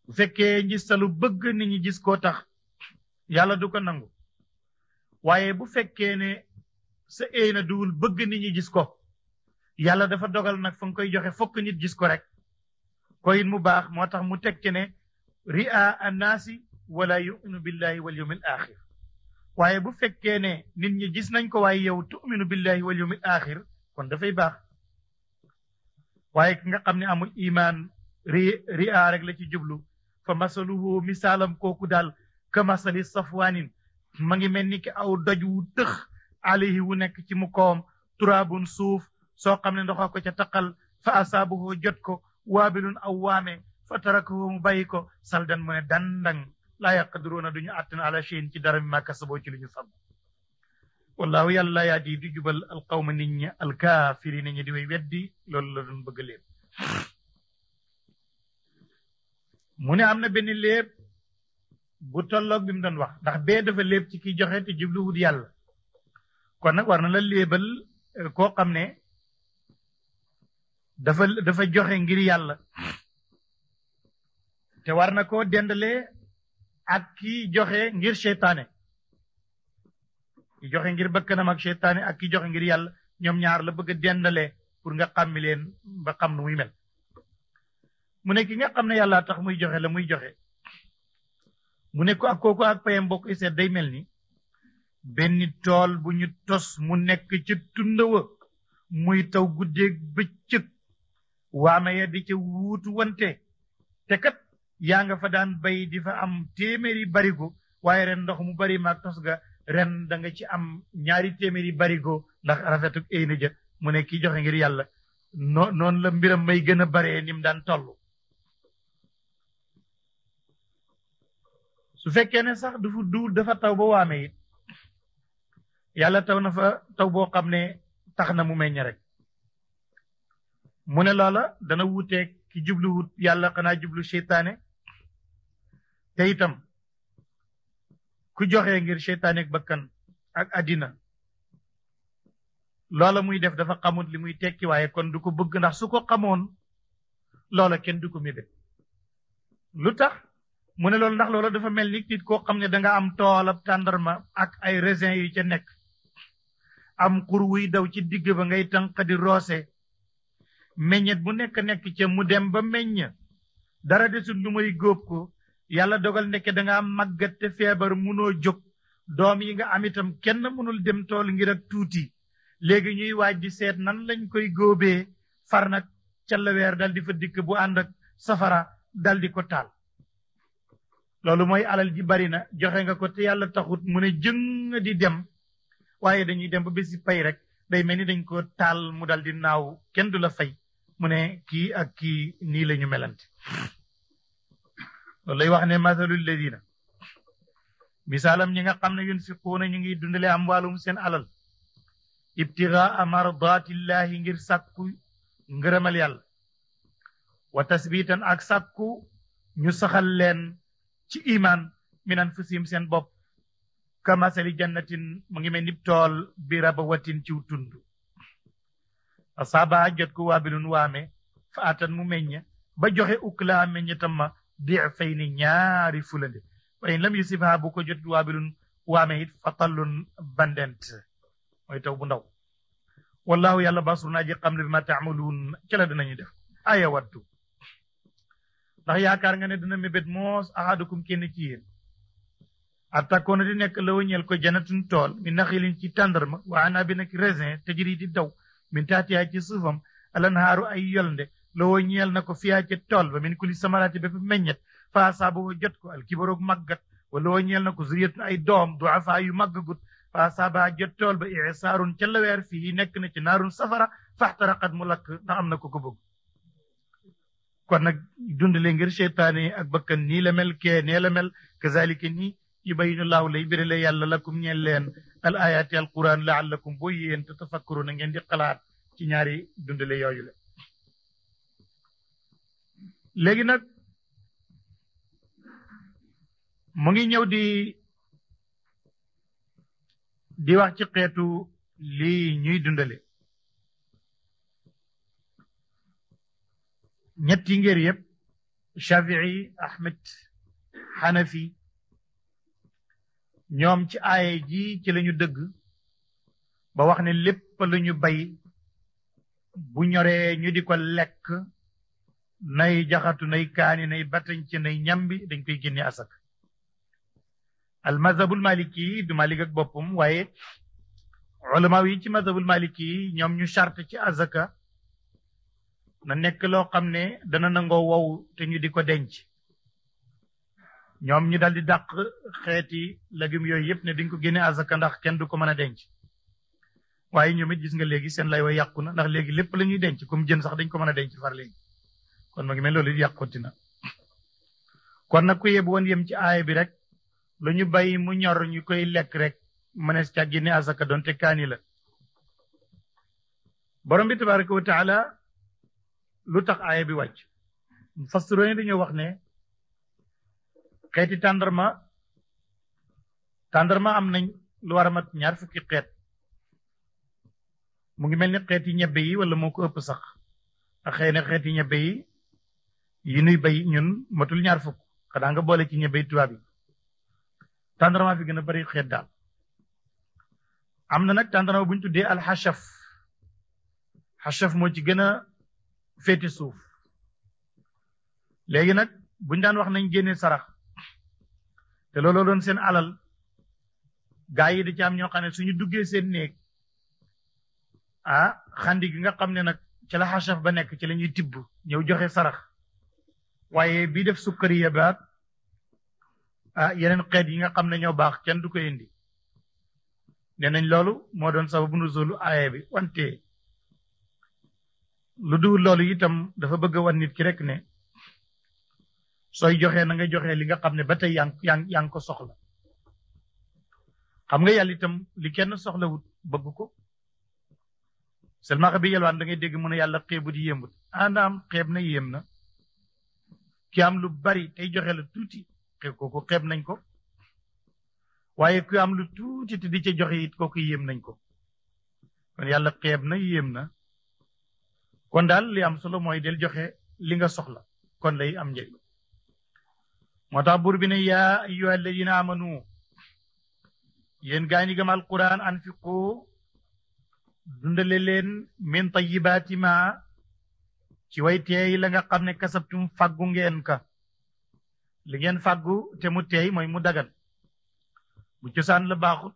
bu fekkee njistalu bëgg nit ñi gis koo tax yàlla du ko nangu waaye bu fekkee ne sa éy na duwul bëgg nit ñi gis ko yàlla dafa dogal nag fa nga koy joxe fokk nit gis ko rek ko it mu baax moo tax mu teg ci ne ria annaasi wala yuminu billahi wal yawmil axir waaye bu fekkee ne nit ñi gis nañ ko waaye yow tuminu billahi wal yawmil axir kon dafay baax waaye ki nga xam ne amul iman ria rek la ci jublu fa masaluhu misaalam kooku daal ka masali safwaanin ma ngi mel ni ki aw doj wu tëx alayhi wu nekk ci mu koom turaabun suuf soo xam ne ndoxa ko ca taqal fa asaabuhu jot ko waabilun aw waame fa tarakahu mu bàyyi ko saldan mu ne dandang laa yaqdiruuna duñu àttan ala cheyin ci dara mi ma kasaboo ci lu ñu fam wallahu yàlla yaa di jubal alqawma nit ñi alkaafiri nit ñi di way weddi loolu la doon bëgg léeb mu ne am na benn léeb bu tolloog bi mu doon wax ndax bee dafa léeb ci kiy joxe te jubluwut yàlla kon nag war na la léebal koo xam ne dafa joxe ngir yàlla te war na koo dendale ak ki joxe ngir seytaane ki joxe ngir bakkanam ak seytaane ak ki joxe ngir yàlla ñoom ñaar la bëgg a dendale pour nga xàmmi leen ba xam nu muy mel mu ne ki nga xam ne yàlla tax muy joxe la muy joxe mu ne ko ak kooku ak payam bokk seet day mel ni benn tool bu ñu tos mu nekk ci tundawa muy taw guddeeg bëccëg waame ya di ca wuutu wante te kat yaa nga fa daan bay di fa am téeméeri barigo waaye ren ndox mu bari maag tos ga ren da nga ci am ñaari téeméeri barigo ndax rafetuk ay na ja mu ne kii joxe ngir yàlla noonu la mbiram may gën a baree ni mu daan toll su fekkee ne sax dafa taw ba waame it yàlla taw na fa taw boo xam ne tax na mu meññ rek mu ne loola dana wuuteeg ki jubluwut yàlla xanaa jublu seytaane te itam ku joxe ngir seytaane ak bakkan ak àddina loola muy def dafa xamut li muy tekki waaye kon du ko bëgg ndax su ko xamoon loola kenn du ko mébét lu tax mu ne loolu ndax loola dafa mel ni nit koo xam ne danga am toolab tàndarma ak ay raisin yu ca nekk am xur wuy daw ci digg ba ngay tànq di roose meññet bu nekk ca mu dem ba meññ dara desul lu may góob ko yàlla dogal nekk danga am màggat te feebar munoo jóg doom yi nga am itam kenn mënul dem tool ngir ak tuuti léegi ñuy waaj di seet nan lañ koy góobee far nag ca la weer dal di fa dikk bu ànd ak safara dal di ko taal loolu mooy alal ji bari na joxe nga ko te yàlla taxut mu ne jëng di dem waaye dañuy dem ba bési pay rek day mel ni dañ ko taal mu dal di naaw kenn du la fay mu ne kii ak kii nii la ñu melante loolu lay wax ne mathalul ladina misaalam ñi nga xam ne yunfiquuna ñu ngi dundale amwaalum seen alal ibtigaa mardatillahi ngir sàkku ngërëmal yàlla wa tasbitan ak sàkku ñu saxal leen ci iman min anfusihim seen bopp ka masali jannatin mu ngi mel ni tool bi rabawatin ciw tund asaaba jot ko waabilun waame fa atan mu meññ ba joxe uklaa meññetam ma fay ni ñaari fulande wa in lam yusibha bu ko jot waabilun waame it fa tallun bandent mooy taw bu ndaw wallahu yàlla basrun aji xam ne bi ma taamaluun ca la dinañu def aya wattu ndax yaakaar nga ne dina mébét moos ahadukum kenn ci yéen attakoona di nekk la ñeel ko janatun tool mi naxilin ci tàndarma wa anabin ak raisin tajri di daw min taatiyaa ci suufam alanhaaru ay yolnde la ñeel na ko fiyaa ca tool ba min kulli samaraati bépp meññet fa asaaba jot ko alkibaroog màggat wala ñeel na ko zuriyatun ay doom duafa yu màggagut fa asaaba jot tool ba isaarun ca laweer fii nekk na ci naarun safara faxtaraqat mu lakk ndax am na ko ko bëgg kon nag dundale ngir seytaane ak bakkan nii la mel kee nee la mel kazalika nii yubayinu laahu lay birale yàlla lakum ñeel leen al ayaati al quran laallakum boo yéen te tafakkaru na ngeen di xalaat ci ñaari dundale yooyu la léegi nag mu ngi ñëw di wax ci xeetu lii ñuy dundale ñetti ngir yëpp Shafii Ahmed Hanafi ñoom ci aaye ji ci lañu dëgg ba wax ne lépp lu ñu bay bu ñoree ñu di ko lekk nay jaxatu nay kaani nay batañ ci nay ñambi dañ koy génne asak al mazhabul maliki du malik ak boppam waaye ulama yi ci mazhabul maliki ñoom ñu charte ci azaka na nekk loo xam ne dana nangoo wow te ñu di ko denc ñoom ñu dal di dàq xeeti légumes yooyu yëpp ne diñ ko génne azaka ndax kenn du ko mën a denc waaye ñoom it gis nga léegi seen lay wa yàqu na ndax léegi lépp la ñuy denc comme jën sax dañ ko mën a denc far léegi kon ma ngi mel loolu it yàquti na kon nag ku yeb woon yem ci aaya bi rek lu ñu bay mu ñor ñu koy lekk rek mënees ca génne azaka doonte kaani la borom bi tabaraka wa taala lu tax aaya bi wàcc fassiroon dañoo wax ne xeeti tàndarma am nañ lu war a mat ñaar fukki xeet mu ngi mel ni xeeti ñebbe yi wala moo ko ëpp sax ak xëy na xeeti ñebbe yi nuy bay ñun matul ñaar fukk xanaa nga boole ci ñebbe yi tubaab yi tàndarma fi gën a bari xeet daal am na nag tàndarma bu ñu tuddee alxachaf xachaf moo ci gën a féete suuf léegi nag buñ daan wax nañ génne sarax te looloo doon seen alal gaa yi da ci am ñoo xam ne suñu duggee seen néeg xandi gi nga xam ne nag ci la xachaf ba nekk ci la ñuy tibb ñëw joxe sarax waaye bii def sukkariya baat yeneen xeet yi nga xam ne ñoo baax kenn du ko indi nee nañ loolu moo doon sababu nuzulu aaya bi wante lu dul loolu itam dafa bëgg a wan nit ki rek ne sooy joxe na nga joxe li nga xam ne ba tey yaa ngi ko soxla xam nga yàlla itam li kenn soxlawut bëgg ko seulement bi yelwaan da ngay dégg mu ne yàlla xeebut yéembut andaam xeeb na yéem na ki am lu bari tey joxe la tuuti kooku xeeb nañ ko waaye ku am lu tuuti te di ca joxe it kooku yéem nañ ko kon yàlla xeeb na yéem na kon daal li am solo mooy del joxe li nga soxla kon lay am njëriñ moo tax buur bi ne yaa ayyuha alladina amanu yéen gaa ñi gëm alquran anfiqu dundale leen min tayibaati ma ci way teey la nga xam ne kasabtum fàggu ngeen ka li ngeen fàggu te mu teey mooy mu dagan bu cosaan la baaxut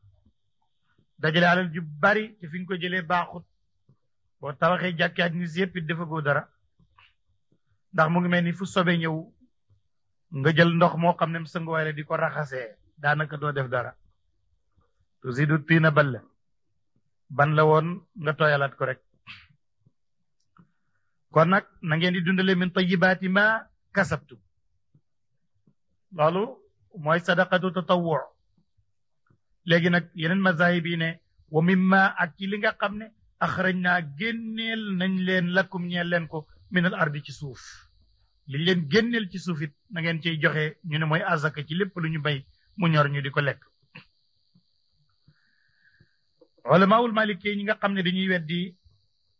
dajale alal ju bari te fi nga ko jëlee baaxut boo tawaxee jàkki ak ni yëpp it dafa goo dara ndax mu ngi mel ni fu sobe ñëw nga jël ndox moo xam ne sënguwaay la di ko raxasee daanaka doo def dara tusidu tiina balla ban la woon nga tooyalaat ko rek kon nag na ngeen di dundale min tayyibaati ma kasabtu loolu mooy sadaqatu tatawwu léegi nag yeneen mazahib yi ne wa mimma ak ci li nga xam ne axraj naa génneel nañ leen lakum ñeel leen ko minal ardi ci suuf liñ leen génneel ci suuf it na ngeen ciy joxe ñu ne mooy azaka ci lépp lu ñu bay mu ñor ñu di ko lekk ulamaul maliki ñi nga xam ne dañuy weddi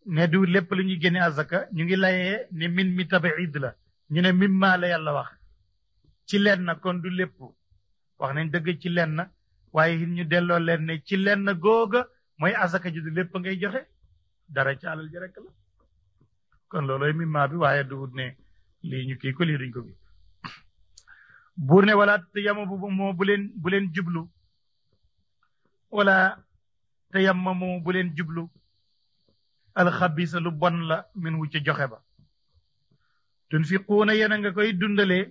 ne du lépp lu ñuy génne azaka ñu ngi layee ne min mi tabiid la ñu ne mimma la yàlla wax ci lenn kon du lépp wax nañ dëgg ci lenn waaye it ñu delloo leen ne ci lenn googa mooy azaka ji du lépp ngay joxe dara ci alal ji rek la kon looloy mimma bi waaye du ne lii ñu kii ko lii duñ ko bi buur ne wala te yama moo bu leen jublu wala te yamma moo bu leen jublu alxabisa lu bon la min wu ca joxe ba tunfiquuna yéen a nga koy dundalee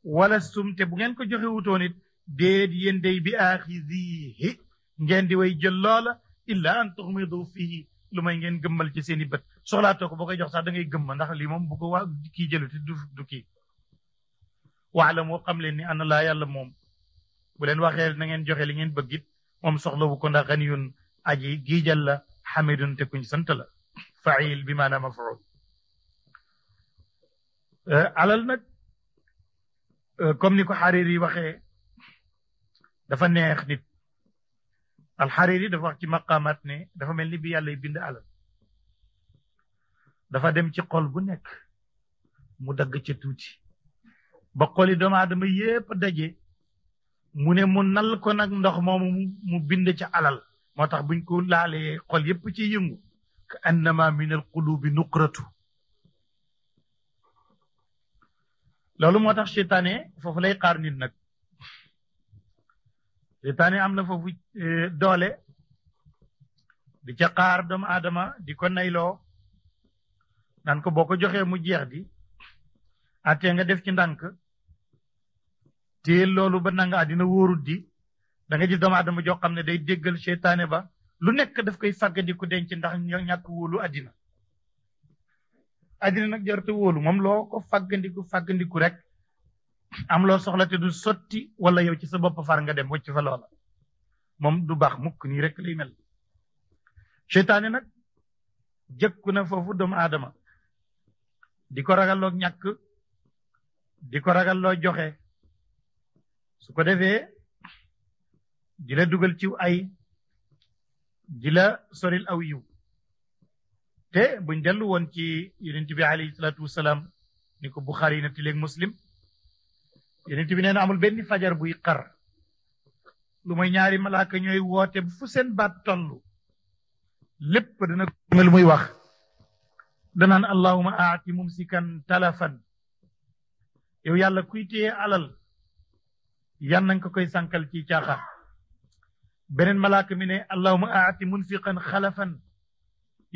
wala sum te bu ngeen ko joxe wutoon it déet yéen day bi aaxizihi ngeen di way jël loola illa an tuxmidu fihi lu may ngeen gëmmal ci seen i bët soxlaatoo ko boo koy jox sax da ngay gëmma ndax lii moom bu ko waa kii jëluti du kii waala moo xam leen ni ana laa yàlla moom bu leen waxee na ngeen joxe li ngeen bëgg it moom soxlawu ko ndax ganiyun aji giijal la xamidun te kuñ sant la fail bi maanaam mafuul alal nag comme ni ko Hariri waxee dafa neex nit alxariri dafa wax ci maqaamaat ne dafa mel ni bi yàlla bind alal dafa dem ci xol bu nekk mu dagg ca tuuti ba xoli doomu aadama yépp daje mu ne mu nal ko nag ndox moomu mu bind ca alal moo tax buñ ko laalee xol yépp ci yëngu ka annama min al qulubi nuqratu loolu moo tax seytaane foofu lay xaar nit nag seytaane am na foofu doole di ca xaar doomu aadama di ko nayloo naan ko boo ko joxee mu jeex di attee nga def ci ndànk te loolu ba nanga àddina wóorut di da nga gis doomu aadama joo xam ne day déggal seytaane ba lu nekk daf koy fàggandiku denc ndax ñàkk wóolu àddina àddina nag jarute wóolu moom loo ko fàggandiku rek am loo soxla te du sotti wala yow ci sa bopp far nga dem wacc fa loola moom du baax mukk nii rek lay mel seytaane nag jëkku na foofu doomu aadama di ko ragalloo ñàkk di ko ragalloo joxe su ko defee di la dugal ci ay di la soril aw yiw te buñ dellu woon ci yonent bi alayhi salaatu wasalaam ni ko Buxaari na ti léeg Muslim yonent bi nee na amul benn fajar buy xar lu mooy ñaari malaaka ñooy woote fu seen baat toll lépp dana mel muy wax danaan allahuma aati mumsikan talafan yow yàlla kuy téye alal yan nañ ko koy sànkal ci caaxaan beneen malaaka mi ne allahuma aati munfiqan xalafan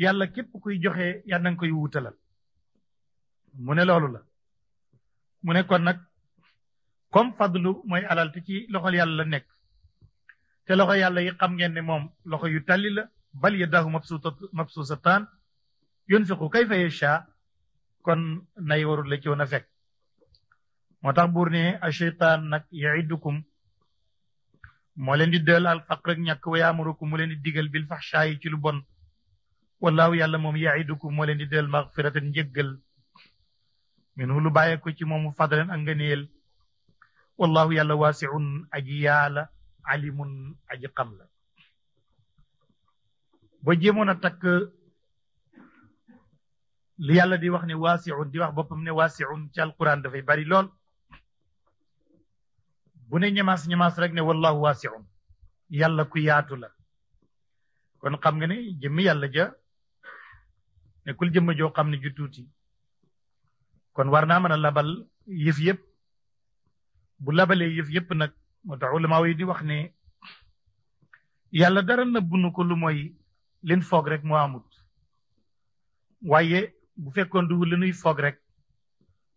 yàlla képp kuy joxe yan nañ koy wuutalal mu ne loolu la mu ne kon nag comme fadlu mooy alal te ci loxol yàlla la nekk te loxo yàlla yi xam ngeen ne moom loxo yu talli la bal yadahu mabsuusataan yunfiqu kayfa yasha kon nay warul la ci woon a fekk moo tax buur ne a cheytaan nag yaidukum moo leen di del al faqr ak ñàkk wa yaamurukum mu leen di digal bil faxshaa yi ci lu bon wallaahu yàlla moom yaidukum moo leen di del magfiratan njëggal minhu lu bàyyee ko ci moomu fadlan ak ngëneel wallahu yàlla waasiun aji yaala alimun aji xam la boo jéemoon a takk li yàlla di wax ne waasiun di wax boppam ne waasiun ci alquran dafay bari lool bu ne ñemaas rek ne wallahu waasiun yàlla ku yaatu la kon xam nga ne jëmmi yàlla ja nekkul jëmm joo xam ne ju tuuti kon war naa mën a labal yëf yëpp bu labalee yëf yëpp nag moo tax ulama yi di wax ne yàlla dara nëbbunu ko lu mooy leen foog rek moo amut waaye bu fekkoon du li nuy foog rek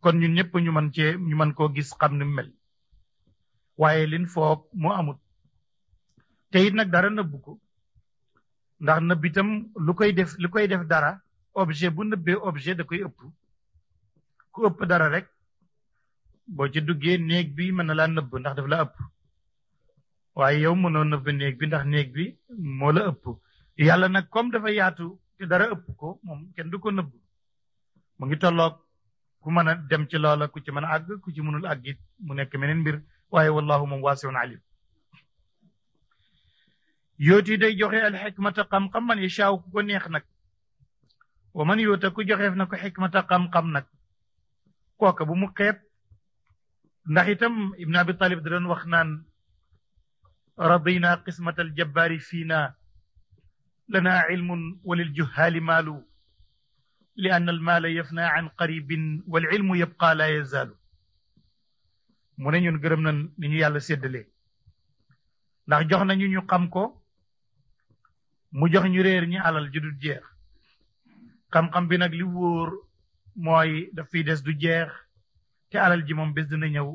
kon ñun ñëpp ñu mën koo gis xam ni mel waaye lin foog moo amut te it nag dara nëbbu ko ndax nëbb itam lu koy def dara objet bu nëbbee objet da koy ëpp ku ëpp dara rek boo ci duggee néeg bi mën na laa nëbb ndax daf la ëpp waaye yow mënoo nëbb néeg bi ndax néeg bi moo la ëpp yàlla nag comme dafa yaatu te dara ëpp ko moom kenn du ko nëbb mu ngi tolloog ku mën a dem ci loola ku ci mën a àgg ku ci mënul àgg it mu nekk meneen mbir waaye wallahu moom waasiun alim yooti day joxe al xikmata xam-xam man yashaaw ku ko neex nag wa man yoota ku joxeef na ko xikmata xam-xam nag kooka bu mu xeeb ndax itam ibn abi talib da doon wax naan radina qismata al jabbaari fiina lana ilmun walil juhaali maalu li anna al maala yafna an qaribin wal ilmu yabqa la yazaalu mu ne ñun gërëm nañ ni ñu yàlla séddalee ndax jox nañu ñu xam ko mu jox ñu réer ñi alal ju du jeex xam-xam bi nag li wóor mooy daf fiy des du jeex te alal ji moom bés dina ñëw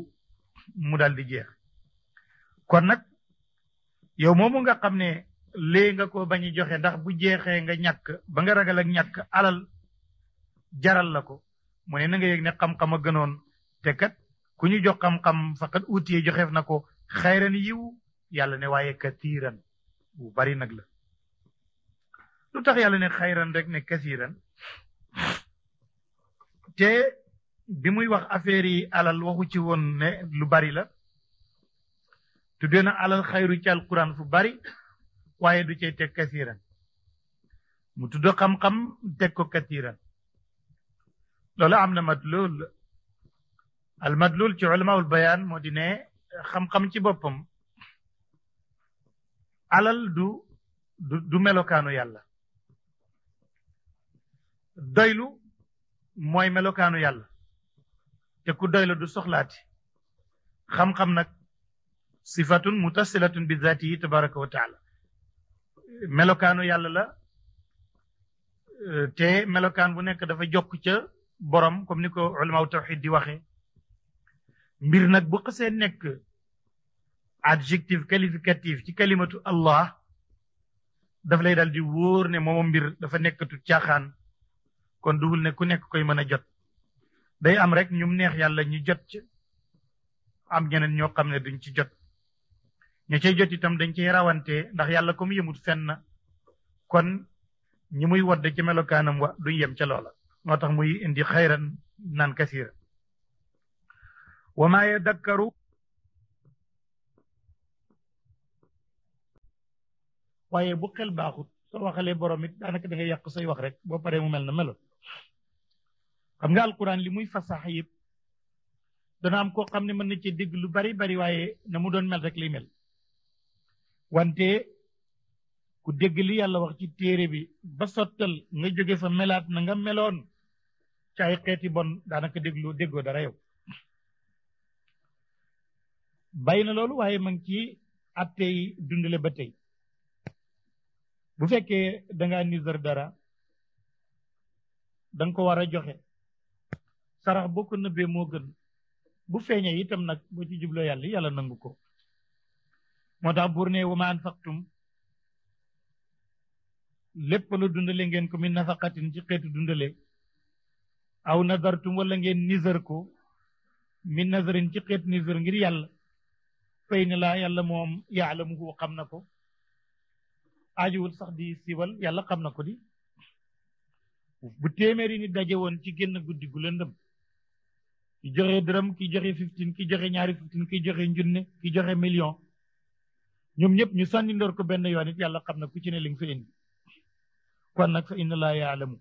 mu dal di jeex kon nag yow moomu nga xam ne lée nga ko bañ a joxe ndax bu jeexee nga ñàkk ba nga ragal ak ñàkk alal jaral la ko mu ne na nga yëg ne xam-xam a gënoon te kat ku ñu jox xam-xam faqat uutiyee joxeef na ko xayran yiw yàlla ne waaye katiiran bu bari nag la lu tax yàlla ne xayran rek ne kasiiran te bi muy wax affaire yi alal waxu ci woon ne lu bari la tuddee na alal xayru ci alquran fu bari waaye du cay teg kasiiran mu tudd xam-xam teg ko kasiiran loolu am na madlul al madlul ci ulamaul bayaan moo di ne xam-xam ci boppam alal du melokaanu yàlla doylu mooy melokaanu yàlla te ku doylu du soxlaati xam-xam nag sifatun mutasilatun bi zaatihi tabaraka wa taala melokaanu yàlla la te melokaan bu nekk dafa jokk ca borom comme ni ko ulamaaw tawxid di waxee mbir nag bu xasee nekk adjectif qualificatif ci kalimatu allah daf lay dal di wóor ne moom mbir dafa nekkatu caaxaan kon duhul ne ku nekk koy mën a jot day am rek ñum neex yàlla ñu jot ci am ñeneen ñoo xam ne duñ ci jot ña cay jot itam dañ cay rawante ndax yàlla comme yemut fenn kon ñi muy wodd ci melokaanam wa duñ yem ca loola moo tax muy indi xayran naan kasiira wa maa yadakkaru waaye bu xel baaxut soo waxalee borom it daanaka da ngay yàq say wax rek boo paree mu mel na melo xam nga alquran li muy fasax yëpp dana am koo xam ne mën na ci dégg lu bari bari waaye na mu doon mel rek liy mel wante ku dégg li yàlla wax ci téere bi ba sottal nga jóge fa melaat na nga meloon ci ay xeeti bon daanaka déggoo dara yow bàyyi na loolu waaye ma ngi ci attey dundale ba tey bu fekkee dangaa nisar dara danga ko war a joxe sarax boo ko nëbbee moo gën bu feeñee itam nag boo ci jubloo yàlla nangu ko moo tax buur ne wa ma anfaqtum lépp lu dundale ngeen ko min nafaqatin ci xeetu dundale aw nadartum wala ngeen nisar ko min nazarin ci xeetu nisar ngir yàlla fay ne laa yàlla moom yaalamuhu xam na ko aajuwul sax di siwal yàlla xam na ko di bu téeméeri ni daje woon ci génn guddi gu lëndëm ki joxe dërëm ki joxe 15 ki joxe ñaari 15 ki joxe njunne ki joxe million ñoom ñëpp ñu sànni ndoor ko benn yoon it yàlla xam na ku ci ne li nga fa indi kon nag fa inna laa yaalamu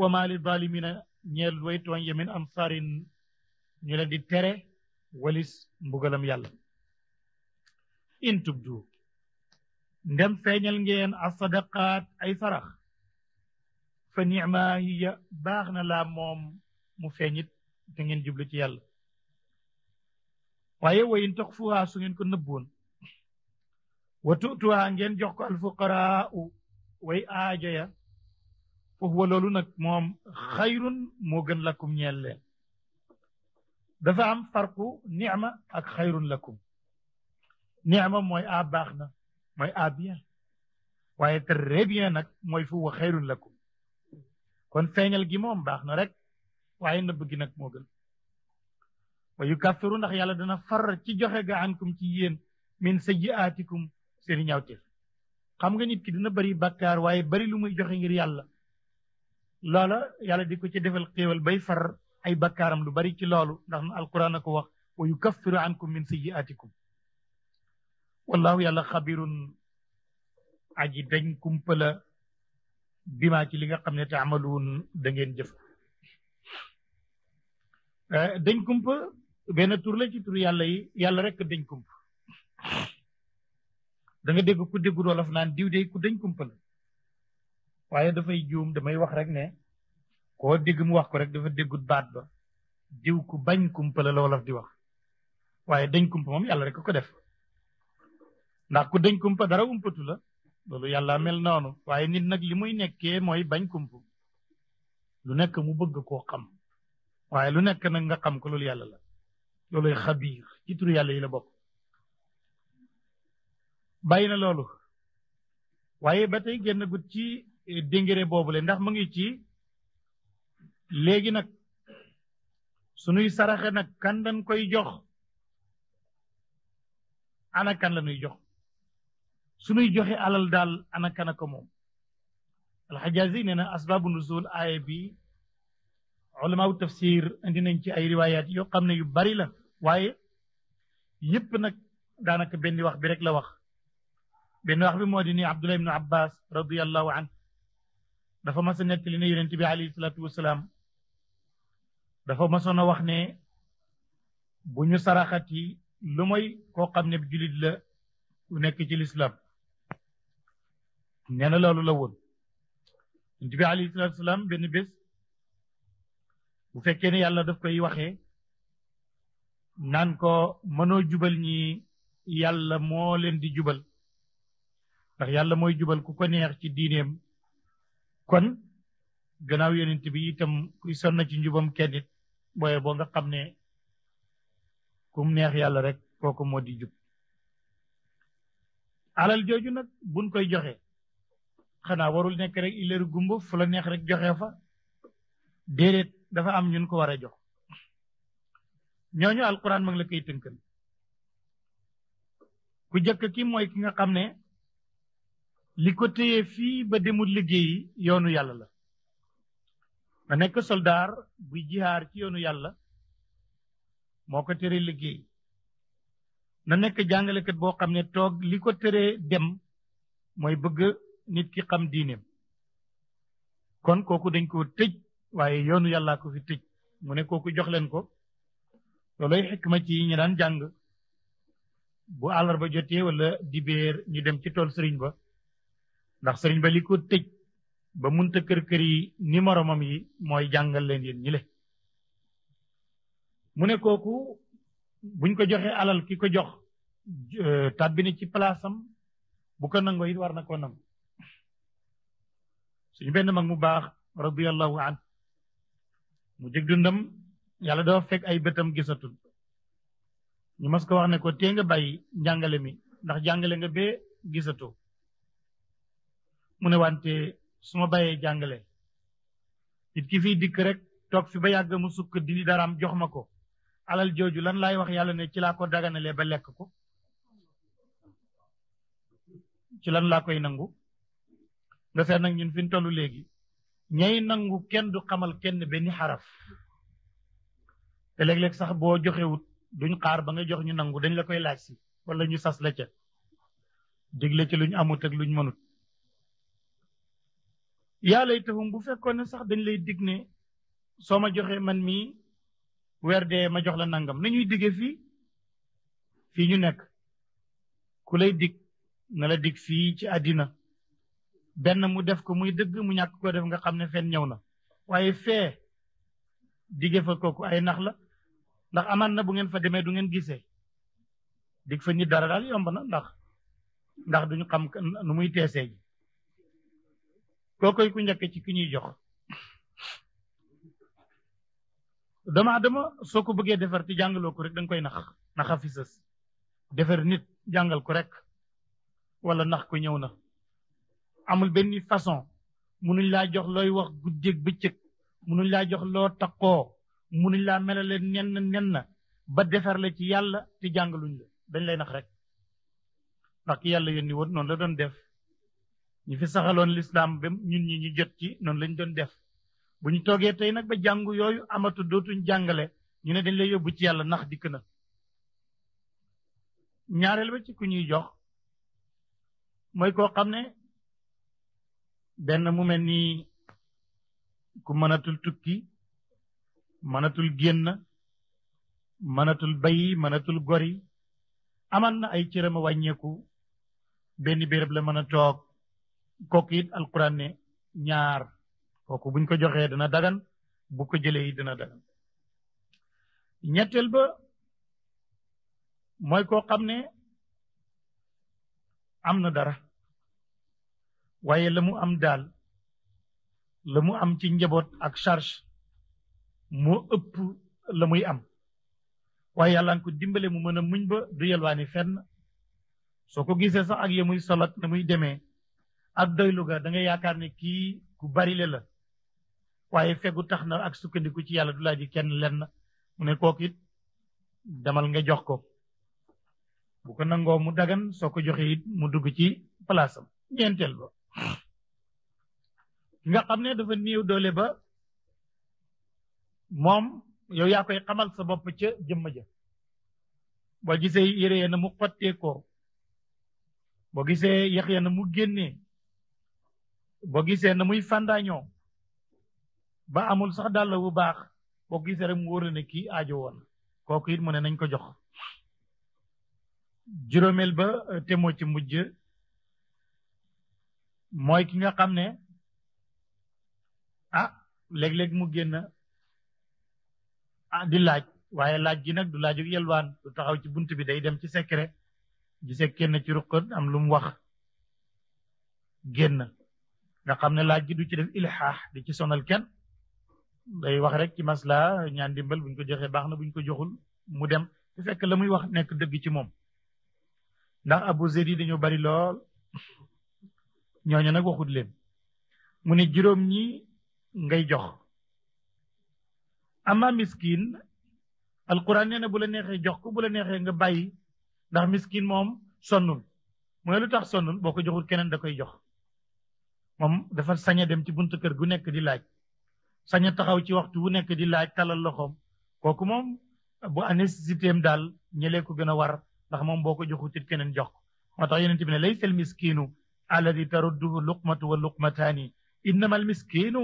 wa maa li zalimina ñeel way tooñ ya min ansaarin ñu leen di tere walis mbugalam yàlla in tubdu ndem feeñal ngeen asadaqaat ay sarax fa nicma hiya baax na laa moom mu feeñit te ngeen jublu ci yàlla waaye wa in tuxfuha su ngeen ko nëbboon wa tutuha ngeen jox ko alfuqaraa way aajo ya foofu wa loolu nag moom xayrun moo gën lakum ñeel leen dafa am farqu ni'ma ak xayrun lakum ni'ma mooy a baax na mooy a bien waaye très bien nag mooy fu wa xayrun lakum kon feeñal gi moom baax na rek waaye nëbb gi nag moo gën wa yukaffiru ndax yàlla dana far ci joxe ga ankum ci yéen min sayyi'aatikum seeni ñaawteef xam nga nit ki dina bari bakkaar waaye bari lu muy joxe ngir yàlla loola yàlla di ko ci defal xéewal bay far ay bakkaaram lu bari ci loolu ndax alquran a ko wax wa yukaffiru ankum min sayyi'aatikum wallahu yàlla xabirun aji dañ kumpala bima ci li nga xam ne taamaluun da ngeen jëf dañ kumpa benn tur la ci tur yàlla yi yàlla rek dañ kumpa da nga dégg ku déggu wolof naan diw de ku dañ kumpa la waaye dafay juum damay wax rek ne koo dégg mu wax ko rek dafa déggut baat ba diw ku bañ kumpa la wolof di wax waaye dañ kumpa moom yàlla rek ko def ndax ku dañ kumpa dara umpatu la loolu yàlla mel noonu waaye nit nag li muy nekkee mooy bañ kumpa lu nekk mu bëgg koo xam waaye lu nekk nag nga xam ko loolu yàlla la looluy xabiir ci turu yàlla yi la bokk bàyyi na loolu waaye ba tey génn gut ci déngére boobule ndax mu ngi ci léegi nag sunuy saraxe nag kan dañ koy jox ana kan la nuy jox sunuy joxe alal daal ana kan ko moom alxajazi nee na asbaabu nuzul aaya bi ulamaaw tafsir indi nañ ci ay riwaayaat yoo xam ne yu bari la waaye yépp nag daanaka benn wax bi rek la wax benn wax bi moo di ni Abdullah ibnu Abbas radiallahu an dafa mas a nettali ne yonent bi alayhi salaatu wasalaam dafa masoon a wax ne bu ñu saraxati lu mooy koo xam ne julit la ku nekk ci lislaam nee na loolu la woon yonent bi alayhi salaatu wasalaam benn bés bu fekkee ne yàlla daf koy waxee naan ko mënoo jubal ñi yàlla moo leen di jubal ndax yàlla mooy jubal ku ko neex ci diineem kon gannaaw yonent bi itam kuy sonn ci njubam kenn it booye boo nga xam ne kum neex yàlla rek kooku moo di jub alal jooju nag buñ koy joxe xanaa warul nekk rek ileeru gumba fu la neex rek joxe fa déedéet dafa am ñun ko war a jox ñooñu alquran ma ngi la koy tënkal ku jëkk ki mooy ki nga xam ne li ko téye fii ba demul liggéeyi yoonu yàlla la nga nekk soldaar buy jihaar ci yoonu yàlla moo ko tere liggéey na nekk jàngalekat boo xam ne toog li ko teree dem mooy bëgg nit ki xam diineem kon kooku dañ koo tëj waaye yoonu yàllaa ko fi tëj mu ne kooku jox leen ko looloy xikma ci ñi daan jàng bu àllarba jotee wala dibéer ñu dem ci tool sëriñ ba ndax sëriñ ba li ko tëj ba munta kër yi ni moromam yi mooy jàngal leen yéen ñi le mu ne kooku buñ ko joxee alal ki ko jox tàbbi na ci palaasam bu ko nangoo it war na koo nangu suñu benn mag mu baax radiyallahu an mu jëg dundam yàlla dafa fekk ay bëtam gisatul ñu mas ko wax ne ko tee nga bàyyi njàngale mi ndax jàngale nga bee gisatoo mu ne wante su ma bàyyee jàngale nit ki fii dikk rek toog fi ba yàgg mu sukk di daraam jox ma ko alal jooju lan laay wax yàlla ne ci laa ko daganalee ba lekk ko ci lan laa koy nangu nga seet nag ñun fi ñu toll léegi ñay nangu kenn du xamal kenn benn xaraf te léeg-léeg sax boo joxewut duñ xaar ba nga jox ñu nangu dañ la koy laaj si wala ñu sas la ca digle ci luñ amut ak luñ mënut yàlla itam bu fekkoon ne sax dañ lay dig ne soo ma joxee man mii weer dee ma jox la nangam nañuy digge fii ñu nekk ku lay dig na la dig fii ci àddina benn mu def ko muy dëgg mu ñàkk ko def nga xam ne fen ñëw na waaye fee digge fa kooku ay nax la ndax amaan na bu ngeen fa demee du ngeen gisee dig fa nit dara daal yomb na ndax duñu xam nu muy teesee ji kookoy ku njëkk ci ki ñuy jox doomu aadama soo ko bëggee defar te jàngaloo ko rek da nga koy naxa fi sës defar nit jàngal ko rek wala nax ko ñëw na amul benn façon munuñ laa jox looy wax guddeeg bëccëg munuñ laa jox loo takkoo munuñ laa melale nen ba defar la ci yàlla te jàngaluñ la dañ lay nax rek ndax ki yàlla yónni woon noonu la doon def ñi fi saxaloon lislaam ba ñun ñi ñu jot ci noonu lañ doon def bu ñu toogee tey nag ba jàngu yooyu amatu dootuñ jàngale ñu ne dañ lay yóbbu ci yàlla nax dikk na ñaareel ba ci ku ñuy jox mooy koo xam ne benn mu mel ni ku mënatul tukki mënatul génn mënatul bayi mënatul gori aman na ay cëram a wàññeeku benn béréb la mën a toog kooku it alquran ne ñaar kooku buñ ko joxee dana dagan bu ko jëlee it dana dagan ñetteel ba mooy koo xam ne am na dara waaye la mu am daal la mu am ci njaboot ak charge moo ëpp la muy am waaye yàlla nga ko dimbale mu mën a muñ ba du yelwaani fenn soo ko gisee sax ak ya muy solat na muy demee ak doylu ga da nga yaakaar ne kii ku bari la waaye fegu tax na ak sukkandiku ci yàlla du laa ji kenn lenn mu ne kooku it demal nga jox ko bu ko nangoo mu dagan soo ko joxee it mu dugg ci palaasam ñeenteel ba ki nga xam ne dafa néew doole ba moom yow yaa koy xamal sa bopp ca jëmm ja boo gisee yére ya na mu xottee ko boo gisee yax ya na mu génnee boo gisee na muy fàndaañoo ba amul sax dàll bu baax boo gisee rek mu wóor ne kii aajo woon kooku it mu ne nañ ko jox juróomeel ba te moo ci mujj mooy ki nga xam ne léeg-léeg mu génn di laaj waaye laaj gi nag du laaju yelwaan du taxaw ci bunt bi day dem ci secret gisee kenn ci ruqat am lu mu wax génn nga xam ne laaj gi du ci def ilxaax di ci sonal kenn day wax rek ci masla ñaan dimbal buñ ko joxee baax na buñ ko joxul mu dem su fekk la muy wax nekk dëgg ci moom ndax abu zeri yi dañoo bari lool ñooñu nag waxut leen mu ne juróom ñi ngay jox ama miskin alquran nee na bu la neexee jox ko bu la neexee nga bàyyi ndax miskin moom sonnul mu ne lu tax sonnul boo ko joxul keneen da koy jox moom dafa sañ a dem ci buntu kër gu nekk di laaj sañ a taxaw ci waxtu wu nekk di laaj talal loxoom kooku moom bu nécessité am daal ñëlee ko gën a war ndax moom boo ko joxutit keneen jox ko moo tax yonent bi ne laysa al miskinu alladi tarudduhu luqmatu wa luqmataani innama al miskinu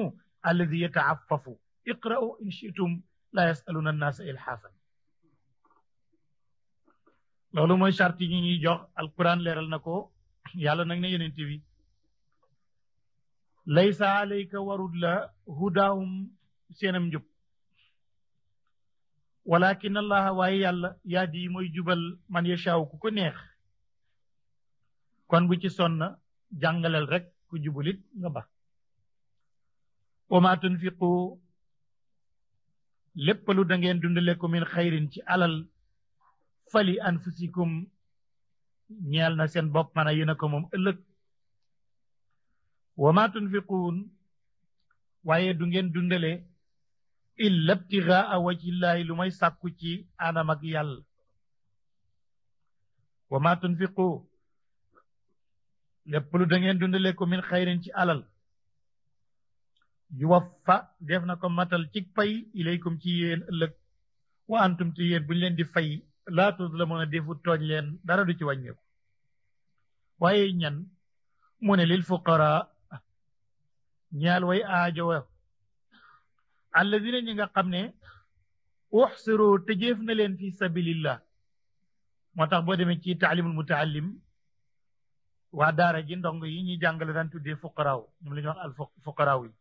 alladi yataaffafu iqra'u in shi'tum la yasaluna annaasa ilhaafan loolu mooy charte yi ñuy jox alquran leeral na ko yàlla nag ne yonent bi laysa alayka warud la hudaahum seenam njub walakin allaha waaye yàlla yaadi mooy jubal man yashaaw ku ko neex kon bu ci sonn jàngaleel rek ku jubulit nga ba wa ma tunfiqu lépp lu da ngeen dundale ko min xayrin ci alal fali anfusikum ñeel na seen bopp mana yéen a ko moom ëllëg wa ma tunfiquun waaye du ngeen dundale illa ibtigaa wajhillahi lu may sàkku ci anam ak yàlla wa ma tunfiqu lépp lu da ngeen dundale ko min xayrin ci alal yuwaffa def na ko matal ci pay ilaykum ci yéen ëllëg wa antum ci yéen buñ leen di fay laa tuzlamuuna defu tooñ leen dara du ci wàññeeku waaye ñan mu ne lil fuqara ñaal way aajowa alladina ñi nga xam ne uxsiru tëjeef na leen fi sabilillah moo tax boo demee ci taalimul mutaallim waa daara ji ndong yi ñuy jàngale daan tuddee fuqaraaw ñoom la ñuy wax al fuqaraaw yi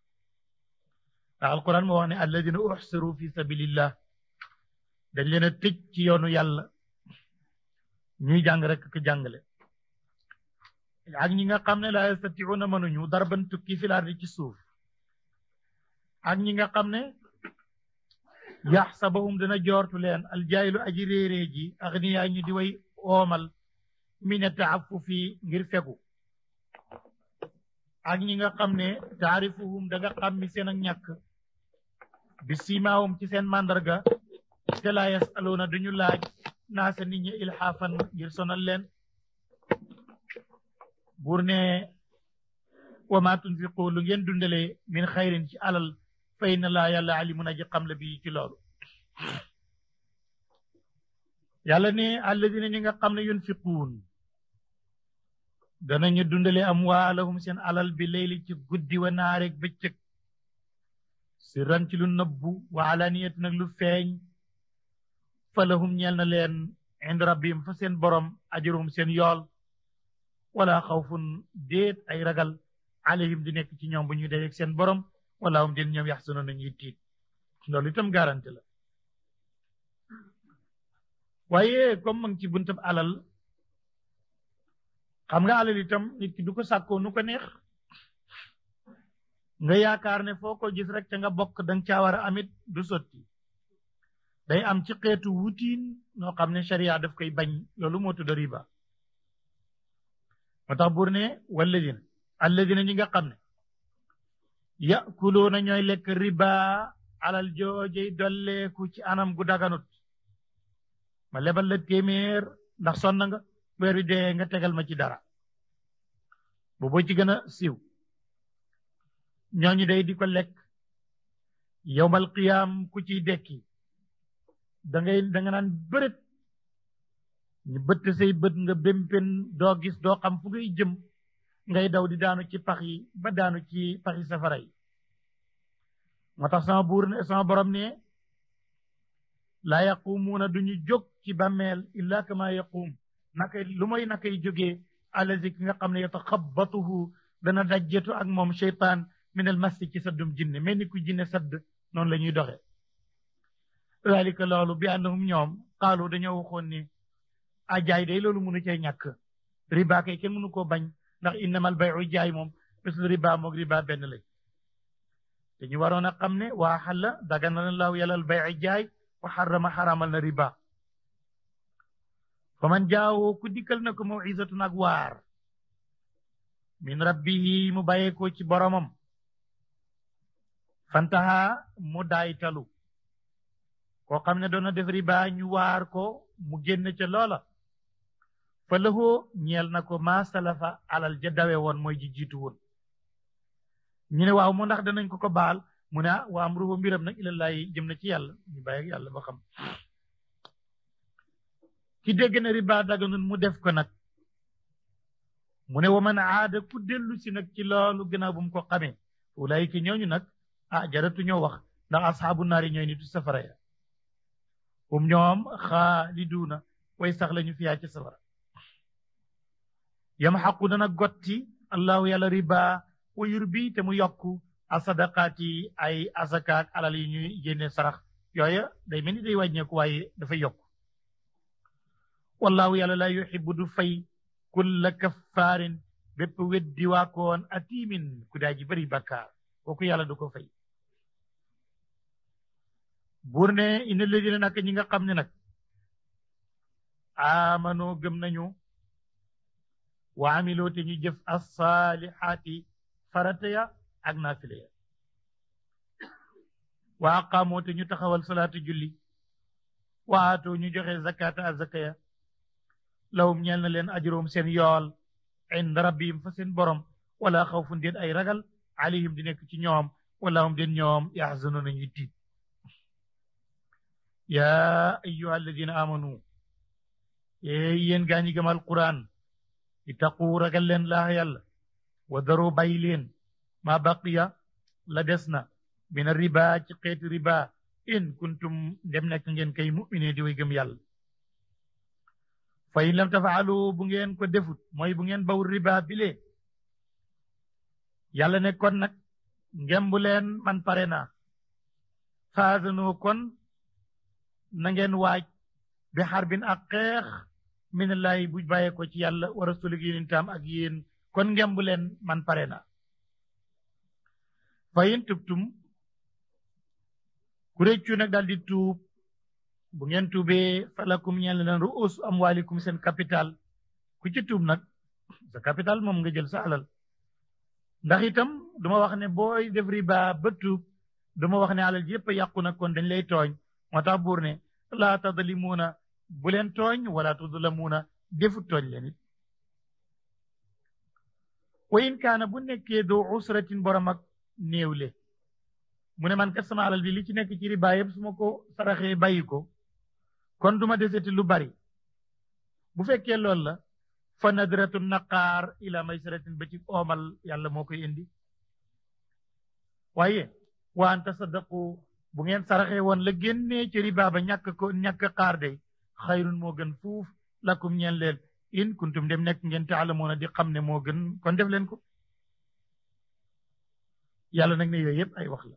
ndax alquran moo wax ne alladina uxsiru fi sabilillah dañ leen a tëj ci yoonu yàlla ñuy jàng rek ko jàngale ak ñi nga xam ne laa yastatiuuna mënuñu darban tukki fi lardi ci suuf ak ñi nga xam ne yaxsabahum dana joortu leen aljaayilu aji réerée ji agniyaa ñu di way oomal min taaffufi ngir fegu ak ñi nga xam ne taarifuhum da nga xam mi seen ak ñàkk bi siimaawum ci seen màndarga te laa yasaluuna duñu laaj naasa nit ñi ilxaafan ngir sonal leen buur ne wa ma tunfiqu lu ngeen dundale min xayrin ci alal fa inna laa yàlla alimun aji xam la bi ci loolu yàlla ne alladina ñi nga xam ne yunfiquun danañu dundale amwaalahum seen alal bi leyli ci guddi wa naareeg bëccëg sirran ci lu nëbbu wa alaniyat nag lu feeñ fa lahum ñeel na leen ind rabbihim fa seen borom ajruhum seen yool wala xawfun déet ay ragal alayhim di nekk ci ñoom bu ñuy dajeeg seen borom wala hum den ñoom yaxsanoon nañuy tiit loolu itam garanti la waaye comme ma ngi ci buntab alal xam nga alal itam nit ki du ko sàkkoo nu ko neex nga yaakaar ne foo ko gis rek ca nga bokk danga caa war a amit du sotti day am ci xeetu wutiin noo xam ne sharia daf koy bañ loolu moo tudd riba moo tax buur ne alladina ñi nga xam ne yakuluuna ñooy lekk riba alal joojey dolleeku ci anam gu daganut ma lebal la téeméer ndax sonn nga weer wi dee nga tegal ma ci dara booboo ci gën a siiw ñooñu day di ko lekk yowmal qiyaam ku ciy dekki da nga naan bërët ñu bëtt say bët nga bémpen doo gis doo xam fu ngay jëm ngay daw di daanu ci pax yi ba daanu ci paxi safara yi moo tax sama borom ne laa yaqumuuna duñu jóg ci bàmmeel illa kama yaqum lu mooy nakay jógee allazi ki nga xam ne yataxabbatuhu dana dajjetu ak moom cheytaan min al masti ci saddum jinne mel ni ku jinne sadd noonu la ñuy doxe dalika loolu bi annahum ñoom qaalu dañoo waxoon ni jaay day loolu mënu cee ñàkk riba kay kenn mënu koo bañ ndax innamal bayu jaay moom mislu riba moog riba benn lañ dañu waroon a xam ne waa xalla daganal laahu yàlla al bay jaay wa xarama xaramal na riba fa man jaawoo ku dikkal na ko mawizatun ak waar min rabbihi mu bàyyeekoo ci boromam fantaha mu daaytalu koo xam ne doon na def riba ñu waar ko mu génn ca loola fa lahoo ñeel na ko maa salafa alal ja dawe woon mooy ji jiitu woon ñu ne waaw mu ndax danañ ko baal mu ne wa amruhu mbiram nag ilallahi jëm na ci yàlla ñu bàyyi ak yàlla ba xam ki dégg na riba daganun mu def ko nag mu ne wa man aada ku dellu si nag ci loolu gannaaw bu mu ko xamee ulaayika ñooñu nag jaratu ñoo wax ndax asxaabu naari ñooy nitu safara ya hum ñoom xaaliduuna way sax lañu fiyaa ci safara yam xaqu dana gotti allahu yàlla riba wa yurbi te mu yokku asadaqaati ay asakaak alal yi ñuy génne sarax yooya day mel ni day wàññeeku waaye dafa yokku wallahu yàlla la yuhibbu du fay kulla kaffaarin bépp weddi waakoon atimin ku daa ji bëri bakkaar kooku yàlla du ko fay buur ne inna ladina nag ñi nga xam ne nag amanoo gëm nañu wa amiloo te ñu jëf assaalihaati farata ya ak naafile ya wa aqaamoo te ñu taxawal salaatu julli wa aatoo ñu joxe zakata azaka ya lawum ñeel na leen ajroom seen yool inda rabbihim fa seen borom wala xawfun déet ay ragal alayhim di nekk ci ñoom wala hum den ñoom yaxzanu nañuy tiit yaa ayyuha alladina amanu yéen gaa ñi gëm alquran ittaqu ragal leen laa yàlla wa daru bàyyi leen ma baqiya la des na min riba ci xeeti riba in kuntum dem nekk ngeen kay mumine di way gëm yàlla fa in lam tafaalu bu ngeen ko defut mooy bu ngeen bawul riba bile yàlla ne kon nag ngembu leen man pare naa faazanu kon na ngeen waaj bi xarbin ak xeex minallahi bu bàyyee ko ci yàlla wa rasulihi yonentam ak yéen kon ngembu leen man pare naa fa in tubtum ku ku réccu nag daal di tuub bu ngeen tuubee falakum ñeel leen ruus amwalikum seen capital ku ci tuub nag sa capital moom nga jël sa alal ndax itam duma wax ne booy def riba ba tuub duma wax ne alal ji yëpp a yàqu nag kon dañ lay tooñ moo tax buur ne laa tadlimuuna bu leen tooñ wala tudlamuuna defu tooñ leen it wa in kaana bu nekkee doo usratin borom ak néewle mu ne man kat sama alal bi li ci nekk ci riba yëpp su ma ko saraxee bàyyi ko kon duma deseti lu bari bu fekkee loolu la fa nadratu naqaar ila maysaratin ba ci oomal yàlla moo koy indi waaye wa an tasaddaqu bu ngeen saraxee woon la génnee ci riba ba ñàkk xaar day xayrun moo gën fuuf lakum ñeen leen in kuntum dem nekk ngeen taalamuuna di xam ne moo gën kon def leen ko yàlla nag ne yooyu yëpp ay wax la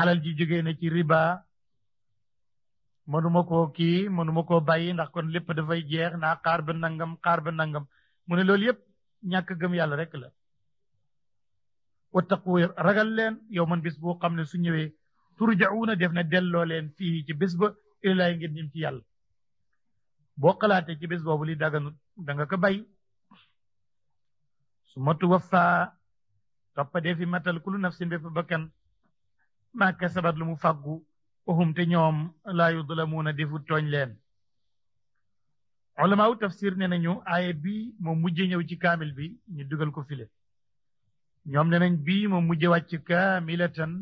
alal ji jógee na ci riba mënuma koo bàyyi ndax kon lépp dafay jeex naa xaar ba nangam mu ne loolu yëpp ñàkk gëm yàlla rek la wattaqu ragal leen yow man bis boo xam ne su ñëwee turjauna def na delloo leen fii ci bis ba ilaay ngeen ñim ci yàlla boo xalaatee ci bis boobu li daganut da nga ko bay su ma tuwaffa toppa dee fi matal kulu nafsin bépp bakkan maa kasabat lu mu fàggu uhum te ñoom laa yudlamuuna defu tooñ leen ulamaaw tafsir ne nañu aaye bii moom mujje ñëw ci kaamil bi ñu dugal ko file ñoom ne nañ bii moom mujje wàcc kaamilatan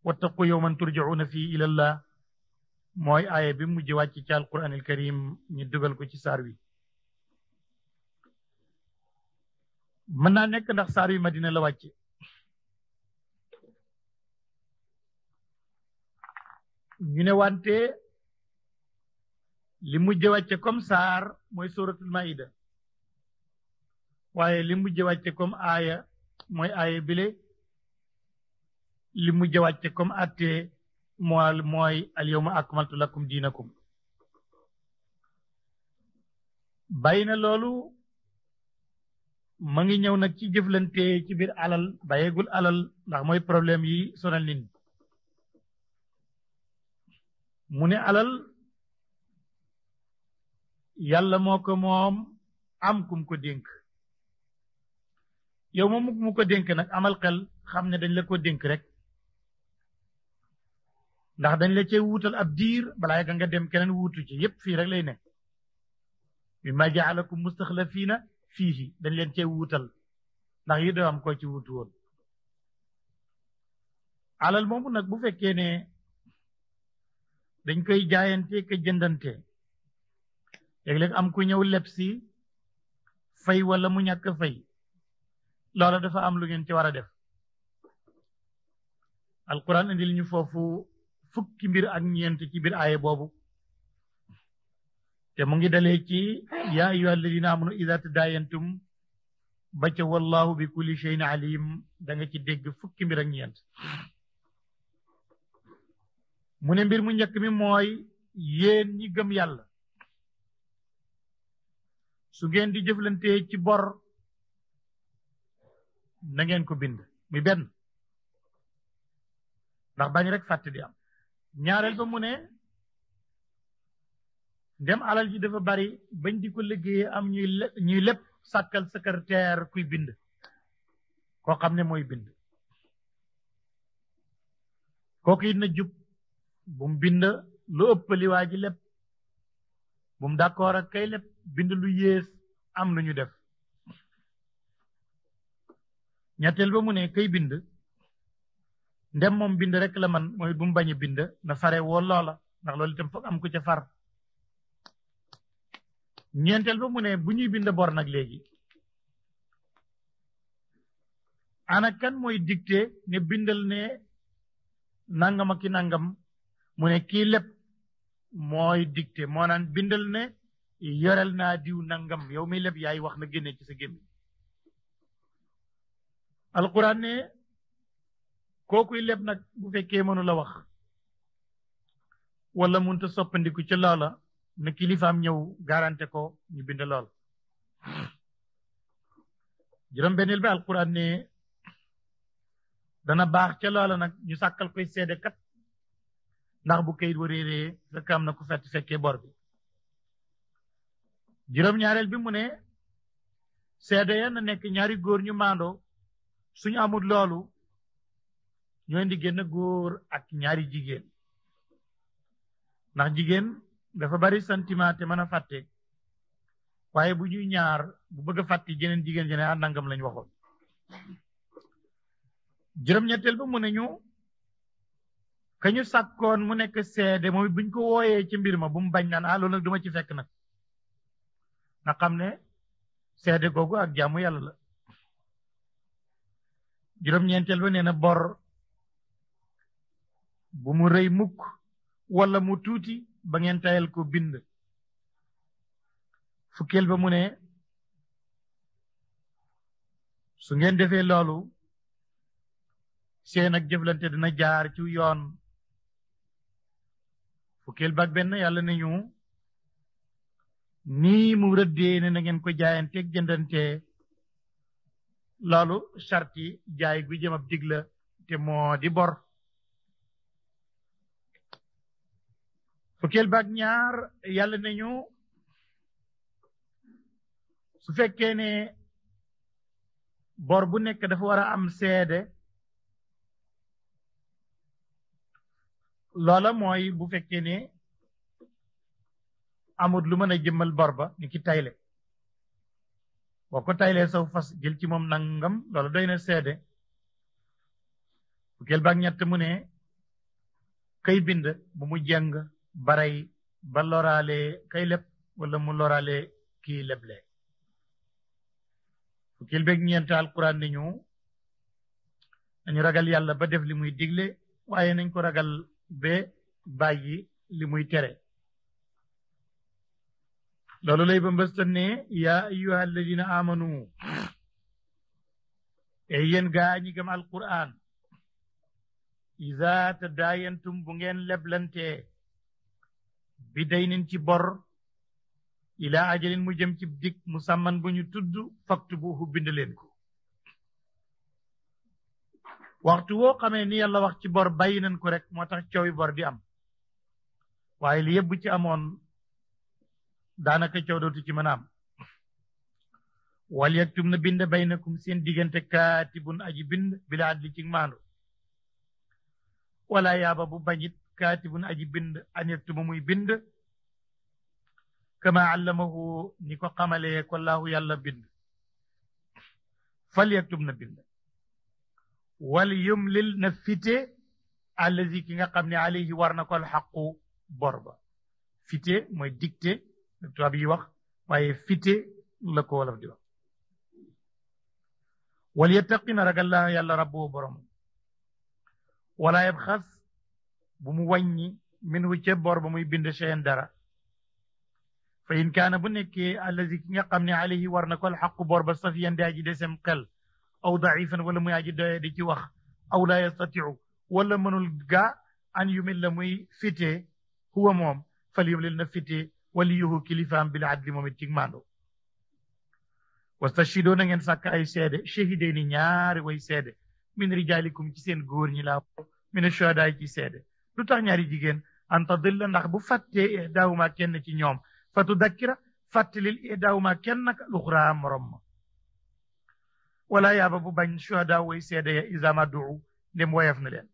wattaqu yawman turjauna fii ilallah mooy aaye bi mujje wàcc ci alquran al karim ñu dugal ko ci saar wi mën naa nekk ndax saar wi Madina la wàcce ñu ne wante li mujje wàcce comme saar mooy suratul maida waaye li mujje wàcce comme aaya mooy aaya bile li mujje wàcce comme atte mooy al yawma akmaltu lakum diinakum bàyyi na loolu ma ngi ñëw nag ci jëflante ci biir alal bàyyeegul alal ndax mooy problème yi sonal nit ñi mu ne alal yàlla moo ko moom am kum ko dénk yow moom mu ko dénk nag amal xel xam ne dañ la ko dénk rek ndax dañ la cee wuutal ab diir balaa yàgg nga dem keneen wuutu ci yépp fii rek lay nekk mimma jaalakum mustaxlafiina fiihi dañ leen cee wuutal ndax yi doo am koo ci wuutu woon alal moomu nag bu fekkee ne dañ koy jaayante ka jëndante léeg-léeg am ku ñëw leb si fay wala mu ñàkk fay loola dafa am lu ngeen ci war a def alquran indil ñu foofu fukki mbir ak ñeent ci biir aaye boobu te mu ngi dalee ci yaa ayyuha alladina amanu ida tadaayantum ba ca wallahu bi kulli shay'in alim da nga ci dégg fukki mbir ak ñeent mu ne mbir mu njëkk mi mooy yéen ñi gëm yàlla su ngeen di jëflante ci bor na ngeen ko bind muy benn ndax bañ rek fàtte di am ñaareel ba mu ne ndem alal ji dafa bari bañ di ko liggéeyee am ñuy lépp sàkkal secrétaire kuy bind koo xam ne mooy bind kooku it na jub bu mu bind lu ëpp li waa ji lépp bu mu d'accord ak kay lépp bind lu yées am lu ñu def ñetteel ba mu ne kay bind ndem moom bind rek la man mooy bu mu bañ a bind na fare woo loola ndax loolu itam foog am ku ca far ñeenteel ba mu ne bu ñuy bind bor nag léegi ana kan mooy dicté ne bindal ne nangam ak ki nangam mu ne kii lépp mooy dicté moo naan bindal ne yorel naa diw nangam yow mi lépp yaay wax na génne ci sa gémmi alquran ne kookuy lépp nag bu fekkee mënu la wax wala munta soppandiku ci loola na kilifaam ñëw garanté ko ñu bind lool juróom benneel bi alquran ne dana baax ca loola nag ñu sàkkal koy seede kat ndax bu kayit wa réeree fekk am na ku fekkee bor bi juróom-ñaareel bi mu ne seede ya na nekk ñaari góor ñu maandoo suñu amul loolu ñoo indi génn góor ak ñaari jigéen ndax jigéen dafa bari sentiment te mën a fàtte waaye bu ñuy ñaar bu bëgg a fàtte jeneen jigéen jene nangam lañ waxoon juróom-ñetteel ba mu ne ñu ka ñu sàkkoon mu nekk seede mooy buñ ko wooyee ci mbir ma bu mu bañ naan loolu nag duma ci fekk nag na xam ne seede googu ak jaamu yàlla la juróom-ñeenteel ba nee na bor bu mu rëy mukk wala mu tuuti ba ngeen tayal ko bind fukkeel ba mu ne su ngeen defee loolu seen ak jëflante dina jaar ci yoon fukkeel ba ak benn yàlla ne ñu nii mu rëddee ne na ngeen ko jaayanteeg jëndante loolu sarti jaay gu jëm ab dig la te moo di bor fukkeel ba ak ñaar yàlla ne ñu su fekkee ne bor bu nekk dafa war a am seede loola mooy bu fekkee ne amut lu mën a jëmmal bor ba ni ki tayle boo ko taylee saw fas jël ci moom nangam loola doy na seede fukkeel ba ak ñett mu ne kay bind bu mu jeng baray ba loraale kay leb wala mu loraale kii leble fukkeel beeg ñeent alquran ni ñu nañu ragal yàlla ba def li muy digle waaye nañ ko ragal ba bàyyi li muy tere loolu lay ba mbëstan ne yaa ayyuha alladina amanu e yéen gaa ñi gëm alquran iza tadaayantum bu ngeen leblante bi daynin ci bor ila ajalin mu jëm ci dig musamman bu ñu tudd faktubuhu bind leen ko waxtu woo xamee ni yàlla wax ci bor bàyyi nañ ko rek moo tax coowi bor di am waaye li yëpp ci amoon daanaka coow dootu ci mën a am wal yaktub na bind baynakum seen diggante kaatibun aji bind bila adli ci maandu wala yaaba bu bañit kaatibun aji bind an yaktuma muy bind kama allamahu ni ko xamalee ko laahu yàlla bind fal yaktub na bind wal yumlil na fite allazi ki nga xam ne alayhi war na ko alxaqu bor ba fite mooy dicté tubaab yi wax waaye fite la ko wolof di wax wal yattaqina ragal la yàlla rabbu borom wala yabxas bu mu wàññi minhu ca bor ba muy bind cheyan dara fa in kaana bu nekkee allazi ki nga xam ne alayhi war na ko alxaqu bor ba safiyan di aji desem xel aw daifan wala muy aji doye di ci wax aw la yastatiu wala mënul gaa an yumil la muy fite huwa moom fal yumlil na fite waliyuhu kilifaam bil adli moom it ci maando wastashhidoo na ngeen sàkk ay seede shahidayni ñaari way seede min rijaalikum ci seen góor ñi laa min shuhadaay ci seede lu tax ñaari jigéen an tadilla ndax bu fàttee ihdaahuma kenn ci ñoom fa tudakkira fàttalil ihdaahuma kenn nag luxraa morom ma wala yaaba bu bañ shuhadaa way seede ya iza ma duu ndem woyef na leen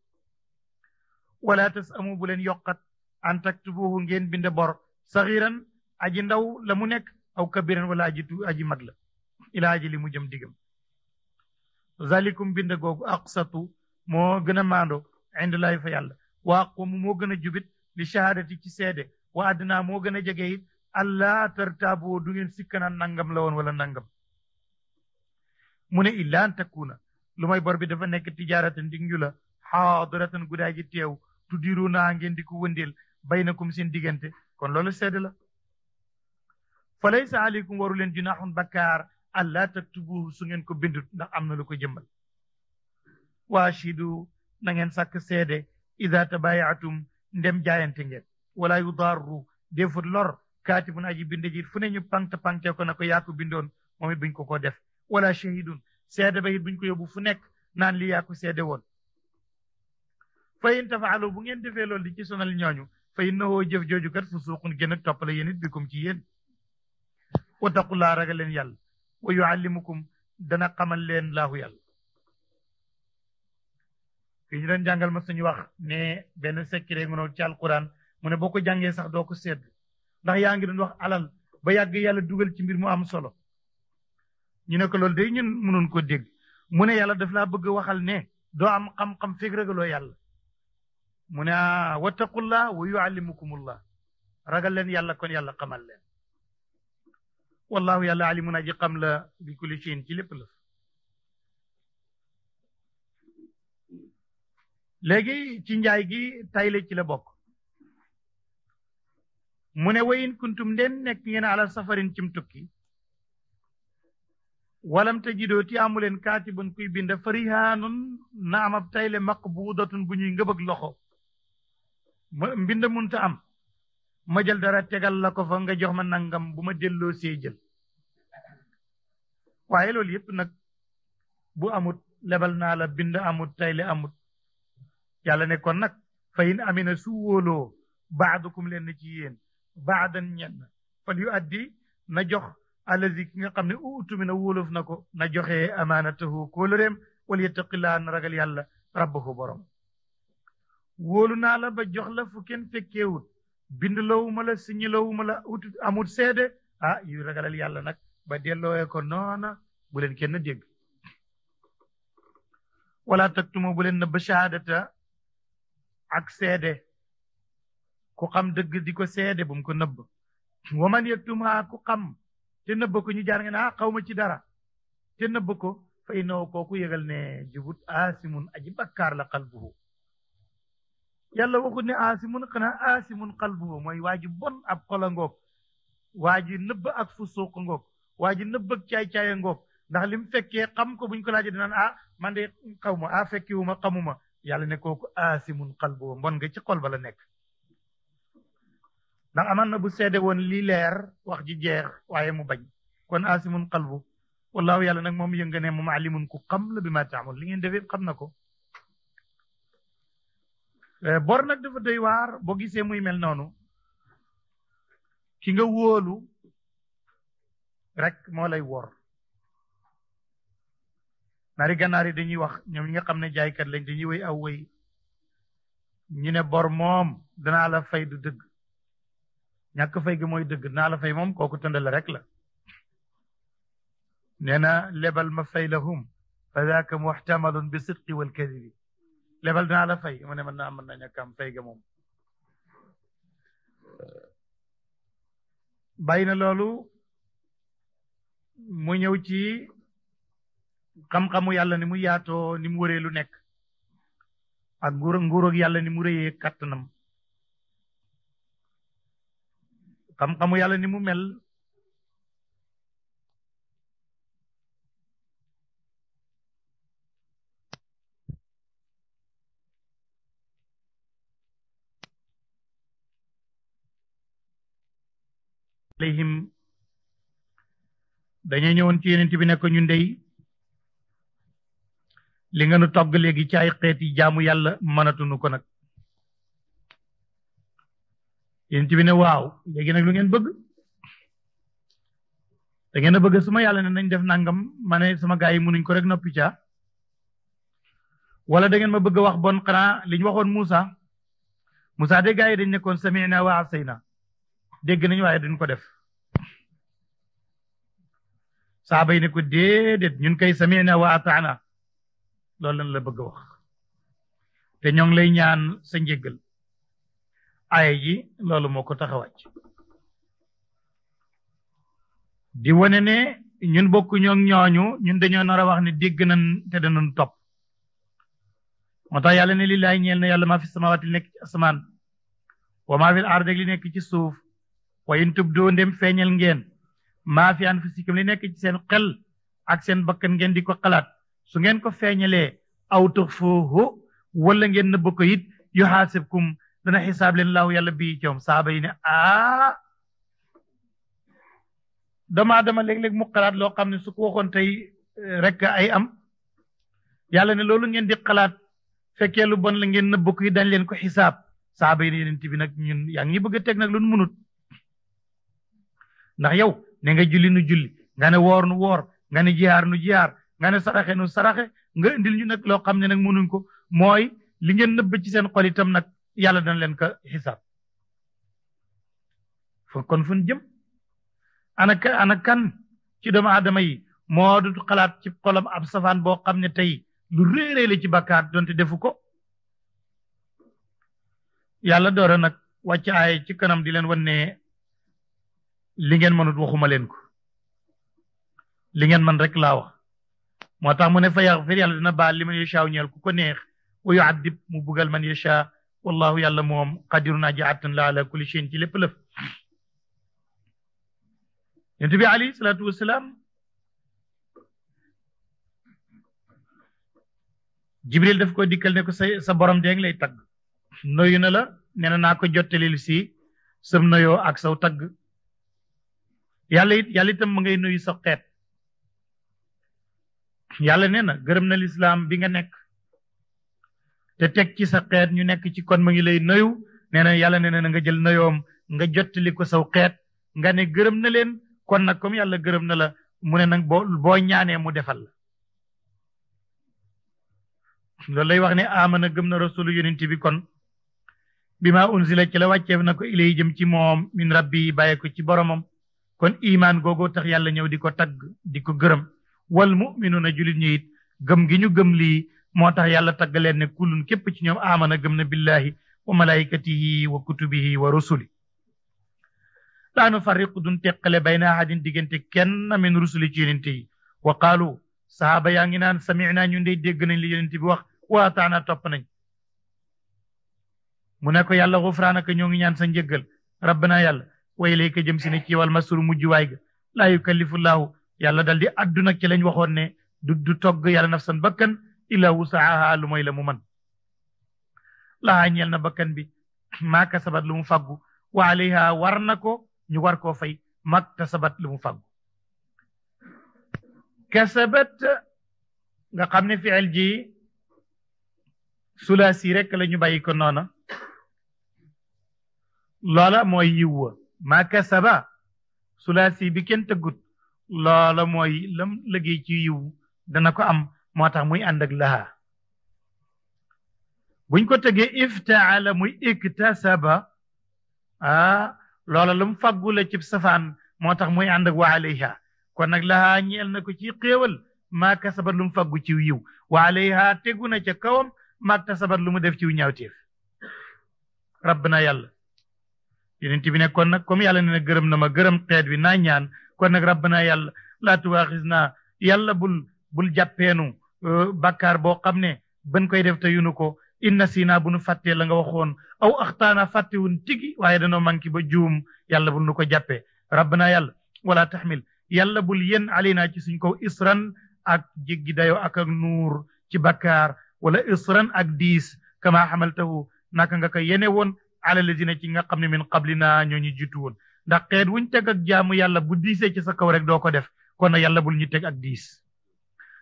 wala tasamu bu leen yokkat an taktubuhu ngeen binde bor saxiran aji ndaw la mu nekk aw kabiran wala aji mag la ila aji li mu jëm digam zalikum bind googu aqsatu moo gën a maando indallaahi fa yàlla wa aqumu moo gën a jubit li shahadati ci seede wa adna moo gën a jege it allah tartaaboo du ngeen sikkana nangam la woon wala nangam mu ne illa an takuna lu may bor bi dafa nekk tijaaratan dig ñu la xaadiratan guddaa ji teew tuddiru naa ngeen di ko wëndeel baynakum seen diggante kon loolu seede la fa laysa aleykum waru leen junaaxun bakkaar allah taktubuhu su ngeen ko bindut ndax am na lu ko jëmmal waashidu na ngeen sàkk seede ida tabayaatum ndem jaayante ngeen wala yudarru defut lor kaatibun aji binde ji fu ne ñu pangte ko na ko yaa ko bindoon moom it buñ ko def wala shahidun seede ba it buñ ko yóbbu fu nekk naan li yaa ko seede woon fa in tafaalu bu ngeen defee loolu di ci sonal ñooñu fa innahu jëf jooju kat fusuuqun gën ak toppale yéen it bikum ci yéen wattaqullaa ragal leen yàlla wa yuallimukum dana xamal leen laahu yàlla fii ñu doon jàngal ma suñu wax ne benn secret nga noonu ci alquran mu ne boo ko jàngee sax doo ko sedd ndax yaa ngi doon wax alal ba yàgg yàlla dugal ci mbir mu am solo ñu ne ko loolu day ñun mënoon ko dégg mu ne yàlla daf laa bëgg waxal ne doo am xam-xam fekk ragaloo yàlla mu ne wattaqullah wa yuallimukumullah ragal leen yàlla kon yàlla xamal leen wallahu yàlla alimun aji xam la bi kulli shay'in ci lépp la léegi ci njaay gi tayle ci la bokk mu ne wa in kuntum ndeen nekk ngeen ala safarin cim tukki walam tajidoo ti amuleen kaatibun kuy bind farihaanun na am ab tayle maqbuudatun bu ñuy ngëbëg loxo mbind munta am ma jël dara tegal la ko fa nga jox ma nangam bu ma delloo see jël waaye loolu yëpp nag bu amut lebal naa la bind amut tayle amut yàlla ne kon nag fa in amina su wóoloo baadukum leen ci yéen baadan ñenn fal yu addi na jox allazi ki nga xam ne utumina wóolof na ko na joxe amaanatahu kóolëreem wala yettaqillaa na ragal yàlla rabbahu borom wóolu naa la ba jox la fu kenn fekkeewut bind lawuma la siñi lawuma la ut amut seede yu ragalal yàlla nag ba dellooyee ko noona bu leen kenn dégg wala taktuma bu leen nëbb shahadata ak seede ku xam dëgg di ko seede bu mu ko nëbb wa man yaktumha ku xam te nëbb ko ñu jaar nga ne xaw ma ci dara te nëbb ko fa innahu kooku yëgal ne jubut aasimun aji bakkaar la qalbuhu yàlla waxut ne aasimun xanaa aasimun qalbuhu mooy waa ji bon ab xola ngoog waa ji nëbb ak fusuuq ngoog waa ji nëbb ak caay-caaya ngoog ndax li mu fekkee xam ko buñ ko laajee dinaan man de xaw ma fekkiwuma xamuma yàlla ne kooku aasimun qalbuhu mbon nga ci xol ba la nekk ndax aman na bu seede woon lii leer wax ji jeex waaye mu bañ kon aasimun qalbu wallahu yàlla nag moom yënga ne moom alimun ku xam la bi ma taamul li ngeen defee xam na ko bor nag dafa doy waar boo gisee muy mel noonu ki nga wóolu rek moo lay wor naari gànnaar yi dañuy wax ñoom ñi nga xam ne jaaykat lañ dañuy wéy aw wéy ñu ne bor moom danaa la fay du dëgg ñàkk fay gi mooy dëgg naa la fay moom kooku tëndale rek la nee na lebal ma fay lahum fa daaka muxtamalun bi sidqi wal kadibi lebal dinaa la fay mu ne mën na ñàkk am fay ga moom bàyyi na loolu mu ñëw ci xam-xamu yàlla ni mu yaatoo ni mu wëree lu nekk ak nguuróog yàlla ni mu rëyee kattanam xam-xamu yàlla ni mu mel alayhim dañuy ñëwoon ci yeneen bi ne ko ñun dey li nga nu togg léegi ci ay xeeti jaamu yàlla mënatuñu ko nag yeneen bi ne waaw léegi nag lu ngeen bëgg da ngeen a bëgg suma yàlla ne nañ def nangam ma ne sama gaa yi mënuñ ko rek noppi ca wala da ngeen ma bëgg wax bon xanaa li ñu waxoon Moussa de gaa yi dañ nekkoon sami'na wa asayna dégg nañu waaye duñ ko def saaba yi ne ko déedéet ñun kay sami'na wa ata'na loolu lañ la bëgg a wax te ñoo ngi lay ñaan sa njéggal aaya ji loolu moo ko tax a wàcc di wane ne ñun bokk ñoo ñooñu ñun dañoo nar a wax ne dégg nañ te danañ topp moo tax yàlla ne lillaay ñeel na yàlla maa fi samaawaati li nekk ci asamaan wa maa fil ard li nekk ci suuf wa in tubdoo ndem feeñal ngeen maa fi anfusikum li nekk ci seen xel ak seen bakkan ngeen di ko xalaat su ngeen ko feeñalee aw tuxfuuhu wala ngeen nëbb ko it yuhaasibkum dana xisaab leen laahu yàlla bii coom saaba yi ne dama léeg-léeg mu xalaat loo xam ne su ko waxoon tey rek ay am yàlla ne loolu ngeen di xalaat fekkee lu bon la ngeen nëbb ko dañ leen ko xisaab saaba yi yonent bi nag ñun yaa ngi bëgg a teg nag lu nu munut ndax yow ne nga julli nu julli nga ne woor nu woor nga ne jihaar nu jihaar nga ne saraxe nu saraxe nga indil ñu nag loo xam ne nag munuñ ko mooy li ngeen nëbb ci seen xol itam nag yàlla dana leen ko xisaab kon fu ñu jëm ana kan ci doomu aadama yi moo du xalaat ci xolam ab safaan boo xam ne tey lu réeree la ci bakkaar donte defu ko yàlla doora nag wàcc ay ci kanam di leen wan ne li ngeen mënut waxuma leen ko li ngeen man rek laa wax moo tax mu ne fa yaxfir yàlla dina baal li man yashaa ñeel ku ko neex wa yuadib mu bugal man yashaa wallahu yàlla moom qadirun aji attan la ala kulli shay'in ci lépp lëf yonent bi alayhi salaatu wasalaam jibril daf ko dikkal ne ko sa borom deeng lay tagg noyu na la nee na naa ko jottalil si sam noyoo ak saw tagg yàlla itam ma ngay nuyu sa xeet yàlla nee na gërëm na lislaam bi nga nekk te teg ci sa xeet ñu nekk ci kon ma ngi lay nuyu nee na yàlla nee na nga jël nuyoom nga jottali ko saw xeet nga ne gërëm na leen kon nag comme yàlla gërëm na la mu ne nag boo ñaanee mu defal la loolu lay wax ne amana gëm na rasulu yonent bi kon bi ma unzila ci la wàcceef na ko ilay jëm ci moom min rabbi bàyyi ko ci boromam kon iman googoo tax yàlla ñëw di ko tagg di ko gërëm wal muminuna julit ñi it gëm gi ñu gëm lii moo tax yàlla tagg leen ne kullun képp ci ñoom amana gëm na billahi wa malaikatihi wa kutubihi wa rusuli laa nufarriqu dun teqale bayna ahadin diggante kenn min rusuli ci yonent yi wa qaalu sahaaba yaa ngi naan samina ñu ndey dégg nañ li yonent bi wax wa ataana topp nañ mu ne ko yàlla xufraanaka ñoo ngi ñaan sa njëggal rabbana yàlla wa ilayka jëm si ne ci wal masru mujj waay ga laa yukallifullahu yàlla dal di adduna ci lañ waxoon ne du togg yàlla nafsan bakkan illa wusaaha lu mooy la mu man laa ñeel na bakkan bi maa kasabat lu mu faggu wa alayha war na ko ñu war koo fay mak tasabat lu mu faggu kasabat nga xam ne fiil ji sulaasi rek la ñu bàyyi ko noona loola mooy yiw wa maa kasaba sulaasi bi kenn tëggut loola mooy lam liggéey ci yiw dana ko am moo tax muy ànd ak laha buñ ko tegee iftaala muy iktasaba loola lu mu fàggu la ci safaan moo tax muy ànd ak wa alayha kon nag laha ñeel na ko ci xéewal maa kasabat lu mu fàggu ci yiw wa alayha tegu na ca kawam maa kasabat lu mu def ci ñaawteef rabbana yàlla yonent bi ne kon nag comme yàlla ne na gërëm na ma gërëm xeet bi naa ñaan kon nag rabbana yàlla laa tuwaaxis naa yàlla bul jàppeenu bàkkaar boo xam ne ban koy def te yunu ko inna sina bu nu fàttee la nga waxoon aw axtaana fàttewun tigi waaye danoo manki ba juum yàlla bul nu ko jàppee rabbana yàlla wala taxmil yàlla bul yen alayna ci suñ kaw isran ak jéggi dayo ak nuur ci bàkkaar wala isran ak diis kama xamaltahu naka nga ko yene woon ala lazina ci nga xam ne min qablina ñoo ñu jiitu woon ndax xeet wuñ teg ak jaamu yàlla bu diisee ci sa kaw rek doo ko def kon nag yàlla bul ñu teg ak diis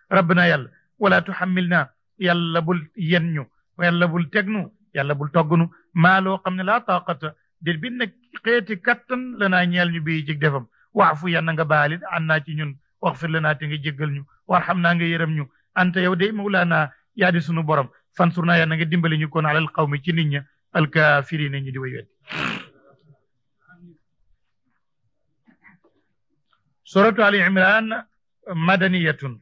rabbana yàlla wala tuhammilna yàlla bul yen ñu yàlla bul tegnu yàlla bul toggnu maa loo xam ne laa taqata déet bi nag xeeti kattan lanaa ñeel ñu bii ci defam waafu yanna nga baalit an naa ci ñun waxfir lanaa te nga jéggal ñu warxam naa nga yërëm ñu anta yow de mawlaana yaa di sunu borom fansur naa yàlla nga dimbali ñu kon alal qawmi ci nit ña alkaafiriina ñi di way wet suratu ali imran madaniyatun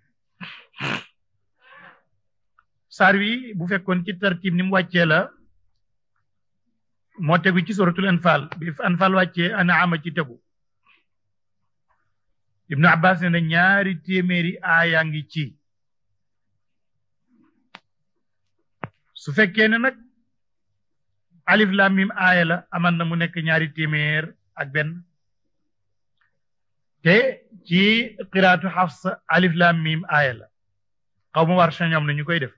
saar wi bu fekkoon ci tartib ni mu wàccee la moo tegu ci suratul anfal bi anfal wàccee anaama ci tegu ibnu abbas ne na ñaari téeméeri aaya ngi ci su fekkee ne nag alif lam mim aaya la aman na mu nekk ñaari téeméer ak benn te ci qiraatu xafs alif lam mim aaya la xaw ma war ñoom na ñu koy def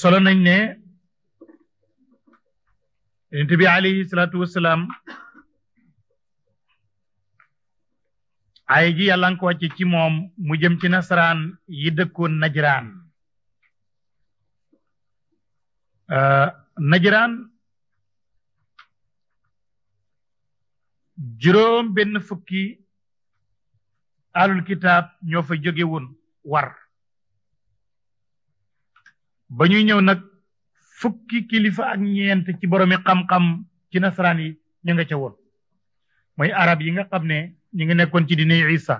solo nañ ne yonent bi alayhi salaatu wasalaam ay ji yàlla nga ko wàcce ci moom mu jëm ci nasaraan yi dëkkoon najraan najraan juróom benn fukki alul kitaab ñoo fa jóge woon war ba ñuy ñëw nag fukki kilifa ak ñeent ci boroomi xam-xam ci nasaraan yi ñu nga ca woon mooy arab yi nga xam ne ñu ngi nekkoon ci diine Isa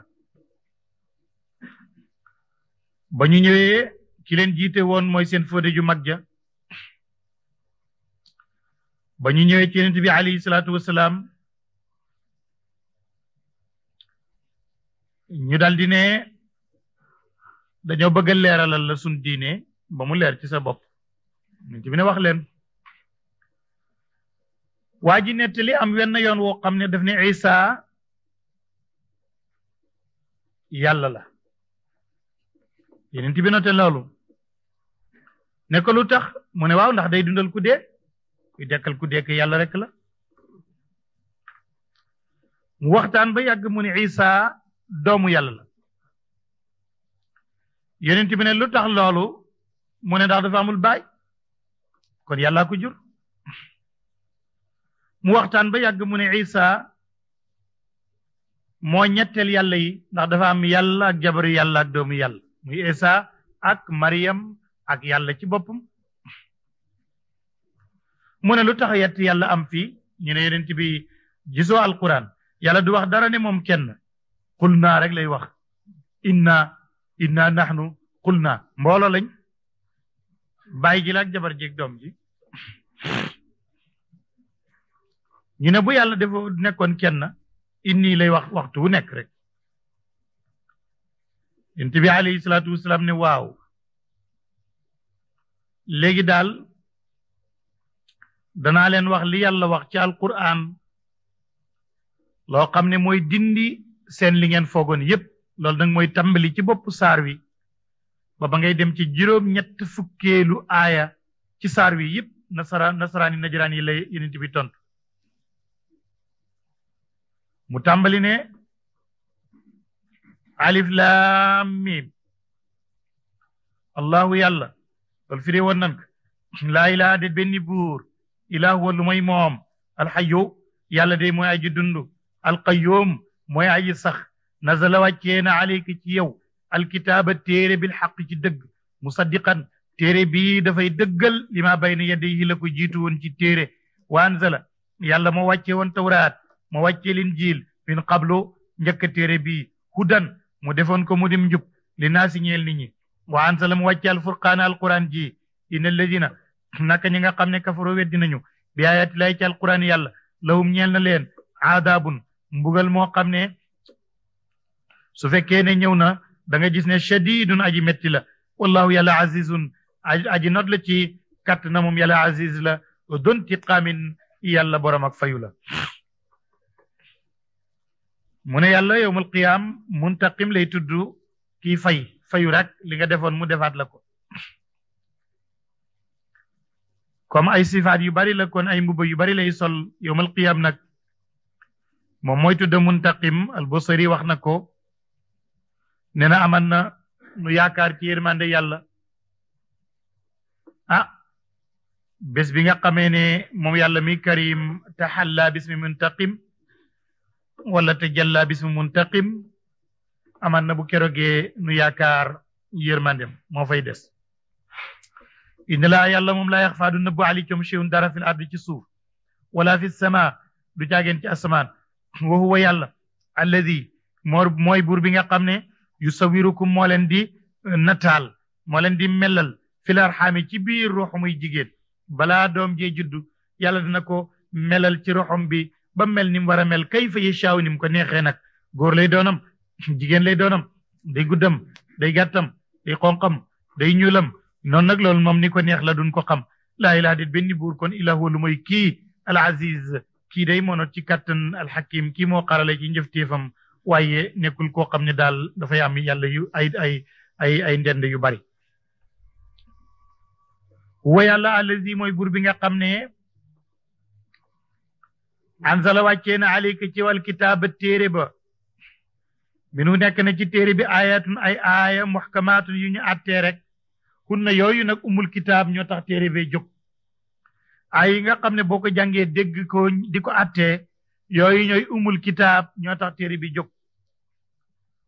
ba ñu ñëwee ki leen jiite woon mooy seen fóode ju mag ja ba ñu ñëwee ci yonent bi alayhi salaatu wasalaam ñu daldi ne dañoo bëgg a leeralal la sun diine ba mu leer ci sa bopp yonent bi ne wax leen waa ji nettali am wenn yoon woo xam ne daf ne Isa yàlla la yonent bi noté loolu ne ko lu tax mu ne waaw ndax day dundal ku dee kuy dekkal ku dee yàlla rek la mu waxtaan ba yàgg mu ne Isa doomu yàlla la yonent bi ne lu tax loolu mu ne ndax dafa amul baay kon yàllaa ko jur mu waxtaan ba yàgg mu ne Isa moo ñetteel yàlla yi ndax dafa am yàlla ak jabaru yàlla ak doomu yàlla muy Isa ak Mariam ak yàlla ci boppam mu ne lu tax yett yàlla am fii ñu ne yonent bi gisoo alquran yàlla du wax dara ne moom kenn qul naa rek lay wax inna nahnu qul naa mbooloo lañ bàyyi ji la ak jabar ji ak doom ji ñu ne bu yàlla dafa nekkoon kenn inni lay wax waxtu wu nekk rek yonent bi alayhi salaatu wasalaam ne waaw léegi daal danaa leen wax li yàlla wax ci alquran loo xam ne mooy dindi seen li ngeen foogoon yépp loolu nag mooy tàmbali ci bopp saar wi ba ngay dem ci juróom-ñett fukkeelu aaya ci saar wi yépp nasaraani najraan yi lay yonent bi tontu mu tàmbali ne alif laam miim allahu yàlla loolu firee woon nan ko laa ilaaha de benn buur ilaa huwa lu mooy moom alxayu yàlla de mooy aji dund alqayyum mooy aji sax nazala wàccee na aleyka ci yow alkitaaba téere bil xaq ci dëgg musaddiqan téere bii dafay dëggal li ma bayna yadayhi la ko jiitu woon ci téere wa anzala yàlla moo wàcce woon tawraat moo wàcce linjiil min qablu njëkk téere bii hudan mu defoon ko mu dim njub li naasi ñeel nit ñi wa anzala mu wàcce alfurqaana alquran ji inna alladina naka ñi nga xam ne kafaro weddi nañu bi ayati lay ci alquran yàlla lahum ñeel na leen aadaabun mbugal moo xam ne su fekkee ne ñëw na da nga gis ne shadidun aji metti la wallahu yàlla azizun aji not la ci katt na moom yàlla aziz la don tiqaamin yàlla borom ak fayu la mu ne yàlla yowmal qiyaam muntaqim lay tudd kii fayu rek li nga defoon mu defaat la ko comme ay sifaat yu bari la kon ay mbuba yu bari lay sol yowmal qiyaam nag moom mooy tudd muntaqim al-Busiri wax na ko nee na aman na nu yaakaar ci yërmande yàlla bés bi nga xamee ne moom yàlla mi karim taxalla bismi muntaqim wala tajalla bismi muntaqim aman na bu kerogee nu yaakaar yërmandem moo fay des inna laa yàlla moom laa yaxfaa du nëbbu alaykum shay'un dara fil ardi ci suuf wala fi sama du caageen ci asamaan wa huwa yàlla alladi mooy buur bi nga xam ne yusawirukum moo leen di nataal moo leen di melal fil arxaami ci biir ruux muy jigéen balaa doom jee juddu yàlla dina ko melal ci ruuxam bi ba mel ni mu war a mel kayfa yashaaw ni mu ko neexee nag góor lay doonam jigéen lay doonam day guddam day gàttam day xonqam day ñuulam noonu nag loolu moom ni ko neex la duñ ko xam laa ilaaha déet benn buur kon ilahu lu mooy kii al aziz kii day moo not ci kattan al hakim kii moo xarale ci njëfteefam waaye nekkul koo xam ne daal dafay am yàlla yu ay ndend yu bari wa yàlla allazi mooy buur bi nga xam ne anzala wàccee na aleyka ci wal kitaaba téere ba minu nekk na ci téere bi ayatun ay aaya muhkamaatun yu ñu attee rek hunna yooyu nag umul kitaab ñoo tax téere bee jóg ay yi nga xam ne boo ko jàngee dégg ko di ko attee yooyu ñooy umul kitaab ñoo tax téere bi jóg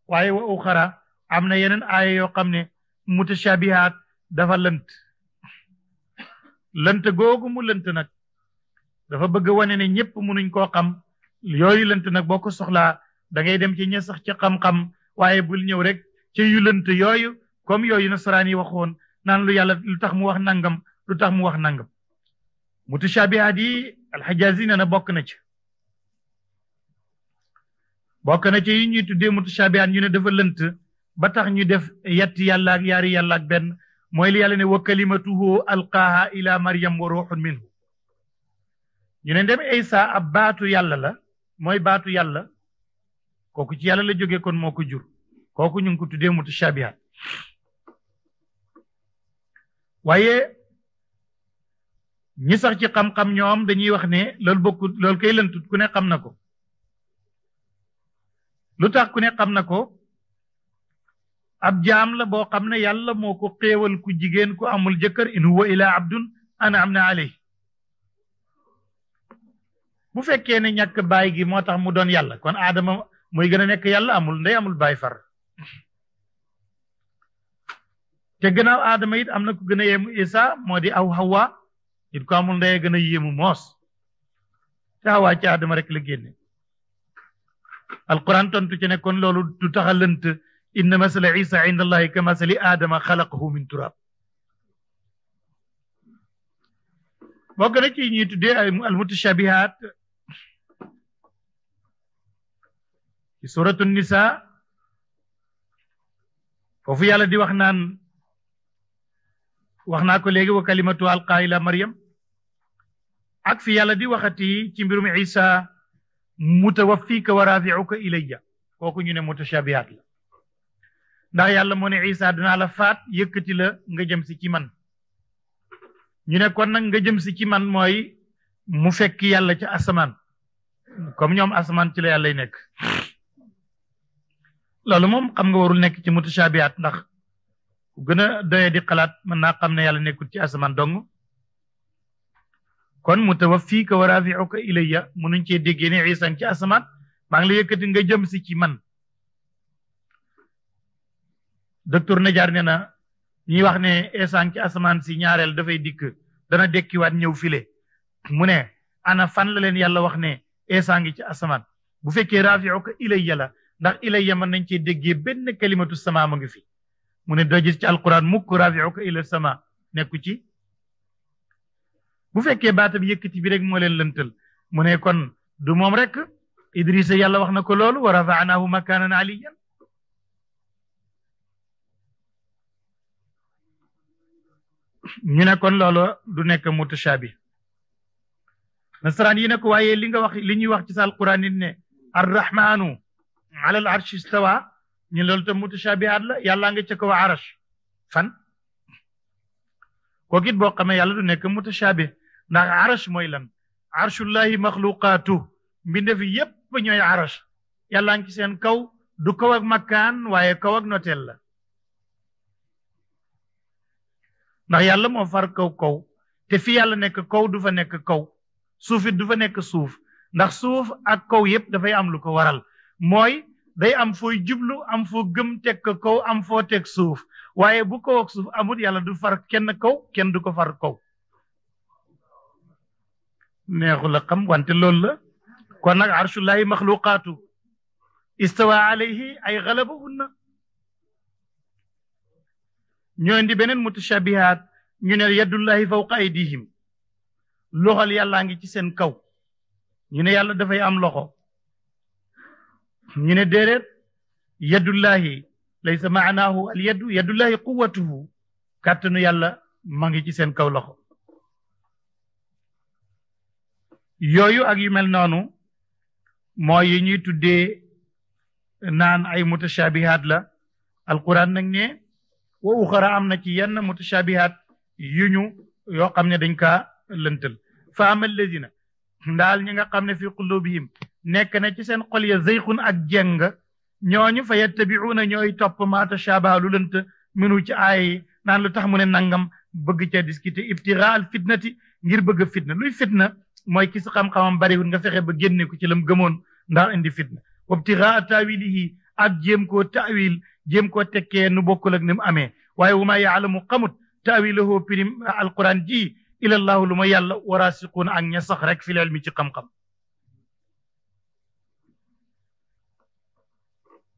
waaye wa uxara am na yeneen aaya yoo xam ne mutashabihaat dafa lënt googu mu lënt nag dafa bëgg wane ne ñëpp mënuñ koo xam yooyu lënt nag boo ko soxlaa da ngay dem ci ña sax ci xam-xam waaye bul ñëw rek ci yu lënt yooyu comme yooyu nasaraan yi waxoon naan lu yàlla lu tax mu wax nangam lu tax mu wax nangam mutashabihaat yi alxajazi ne na bokk na ci yi ñuy tuddee mutashabihaat ñu ne dafa lënt ba tax ñu def yetti yàlla ak yaari yàlla ak benn mooy li yàlla ne wa kalimatuhu alqaaha ila maryam wa ruuxun minhu ñu ne ndem Isa ab baatu yàlla la mooy baatu yàlla kooku ci yàlla la jógee kon moo ko jur kooku ñu ngi ko tuddee mutashabihaat waaye ñi sax ci xam-xam ñoom dañuy wax ne loolu bokkut loolu kay lëntut ku ne xam na ko lu tax ku ne xam na ko ab jaam la boo xam ne yàlla moo ko xéewal ku jigéen ku amul jëkkër in huwa ila abdun an'amna alayhi bu fekkee ne ñàkk baay gi moo tax mu doon yàlla kon aadama mooy gën a nekk yàlla amul ndey amul baay far te gannaaw aadama it am na ku gën a yéemu isa moo di aw hawa it ko amul ndey gën a yéemu moos te hawa ci aadama rek la génne alquran tontu ci ne kon loolu du tax a lënt inna masala isa inda allahi ka masali aadama xalaqahu min turab bokk na ci ñuy tuddee al mutashabihat ci suratu nisa foofu yàlla di wax naan wax naa ko léegi wa kalimatu alqa ila maryam ak fi yàlla di waxati ci mbirum isa mutawaffika wa rafi'uka ilayya kooku ñu ne mutashabihat la ndax yàlla moo ne isa dinaa la faat yëkkati la nga jëm si ci man ñu ne kon nag nga jëm si ci man mooy mu fekk yàlla ci asamaan comme ñoom asamaan ci la yàlla lay nekk loolu moom xam nga warul nekk ci mutashabihat ndax ku gën a doye di xalaat mën naa xam ne yàlla nekkul ci asamaan dong kon mutawaffika wa rafi'uka ilayya mënuñ cee déggee ne isa ci asamaan maa ngi la yëkkati nga jëm si ci man docteur Najaar nee na ñuy wax ne isa ci asamaan si ñaareel dafay dikk dana dekkiwaat ñëw file mu ne ana fan la leen yàlla wax ne isa ngi ci asamaan bu fekkee rafi'uka ilayya la ndax ilayya mën nañ cee déggee benn kalimatu sama ma ngi fi mu ne doo gis ci alquran mukk rafi'uka ila sama nekku ci bu fekkee baatam yëkkati bi rek moo leen lëntal mu ne kon du moom rek Idrissa yàlla wax na ko loolu wa rafa'nahu makanan aliyan ñu ne kon loolu du nekk mutashabih nasaraan yi ne ko waaye li nga wax li ñuy wax ci sa alquran nit ne arrahmanu ala al arsh istawa ñu loolu tam mutashabihat la yàlla nga ca kaw arash fan kooku it boo xamee yàlla du nekk mutashabih ndax arash mooy lan arshullahi maxluqaatu mbindeef yépp ñooy arash yàlla ngi ci seen kaw du kaw ak makkaan waaye kaw ak noteel la ndax yàlla moo far kaw te fi yàlla nekk kaw du fa nekk kaw suuf it du fa nekk suuf ndax suuf ak kaw yépp dafay am lu ko waral mooy day am fooy jublu am foo gëm teg ko kaw am foo teg suuf waaye bu kaw ak suuf amul yàlla du far kenn kaw kenn du ko far kaw neexu la xam wante loolu la kon nag arshullahi maxluqaatu istawa alayhi ay galabahunna ñoo indi beneen mutashabihat ñu ne yadullahi fawqa aydihim loxol yàllaa ngi ci seen kaw ñu ne yàlla dafay am loxo ñu ne déedéet yadullahi laysa maanaahu al yadu yadullahi quwwatuhu kàttanu yàlla ma ngi ci seen kaw loxo yooyu ak yu mel noonu mooy yi ñuy tuddee naan ay mutashabihat la alquran nag ne wa uxara am na ci yenn mutashabihat yu ñu yoo xam ne dañ kaa lëntal fa amal lazina ndaal ñi nga xam ne fi qulubihim nekk na ci seen xol ya zayxun ak jeng ñooñu fa yattabi'uuna ñooy topp maa tashabaha lu lënt minu ci aay naan lu tax mu ne nangam bëgg ca discuter ibtigaa al fitnati ngir bëgg fitna luy fitna mooy ki sa xam-xamam bariwul nga fexe ba génne ko ci lam gëmoon ndax indi fitna wabtigaa taawilihi ak jéem koo taawil jéem koo tekkee nu bokkul ak ni mu amee waaye wa maa yaalamu xamut taawilahu pirim alquran ji ilallahu lu ma yàlla warasiquuna ak ña sax rek fil ilmi ci xam-xam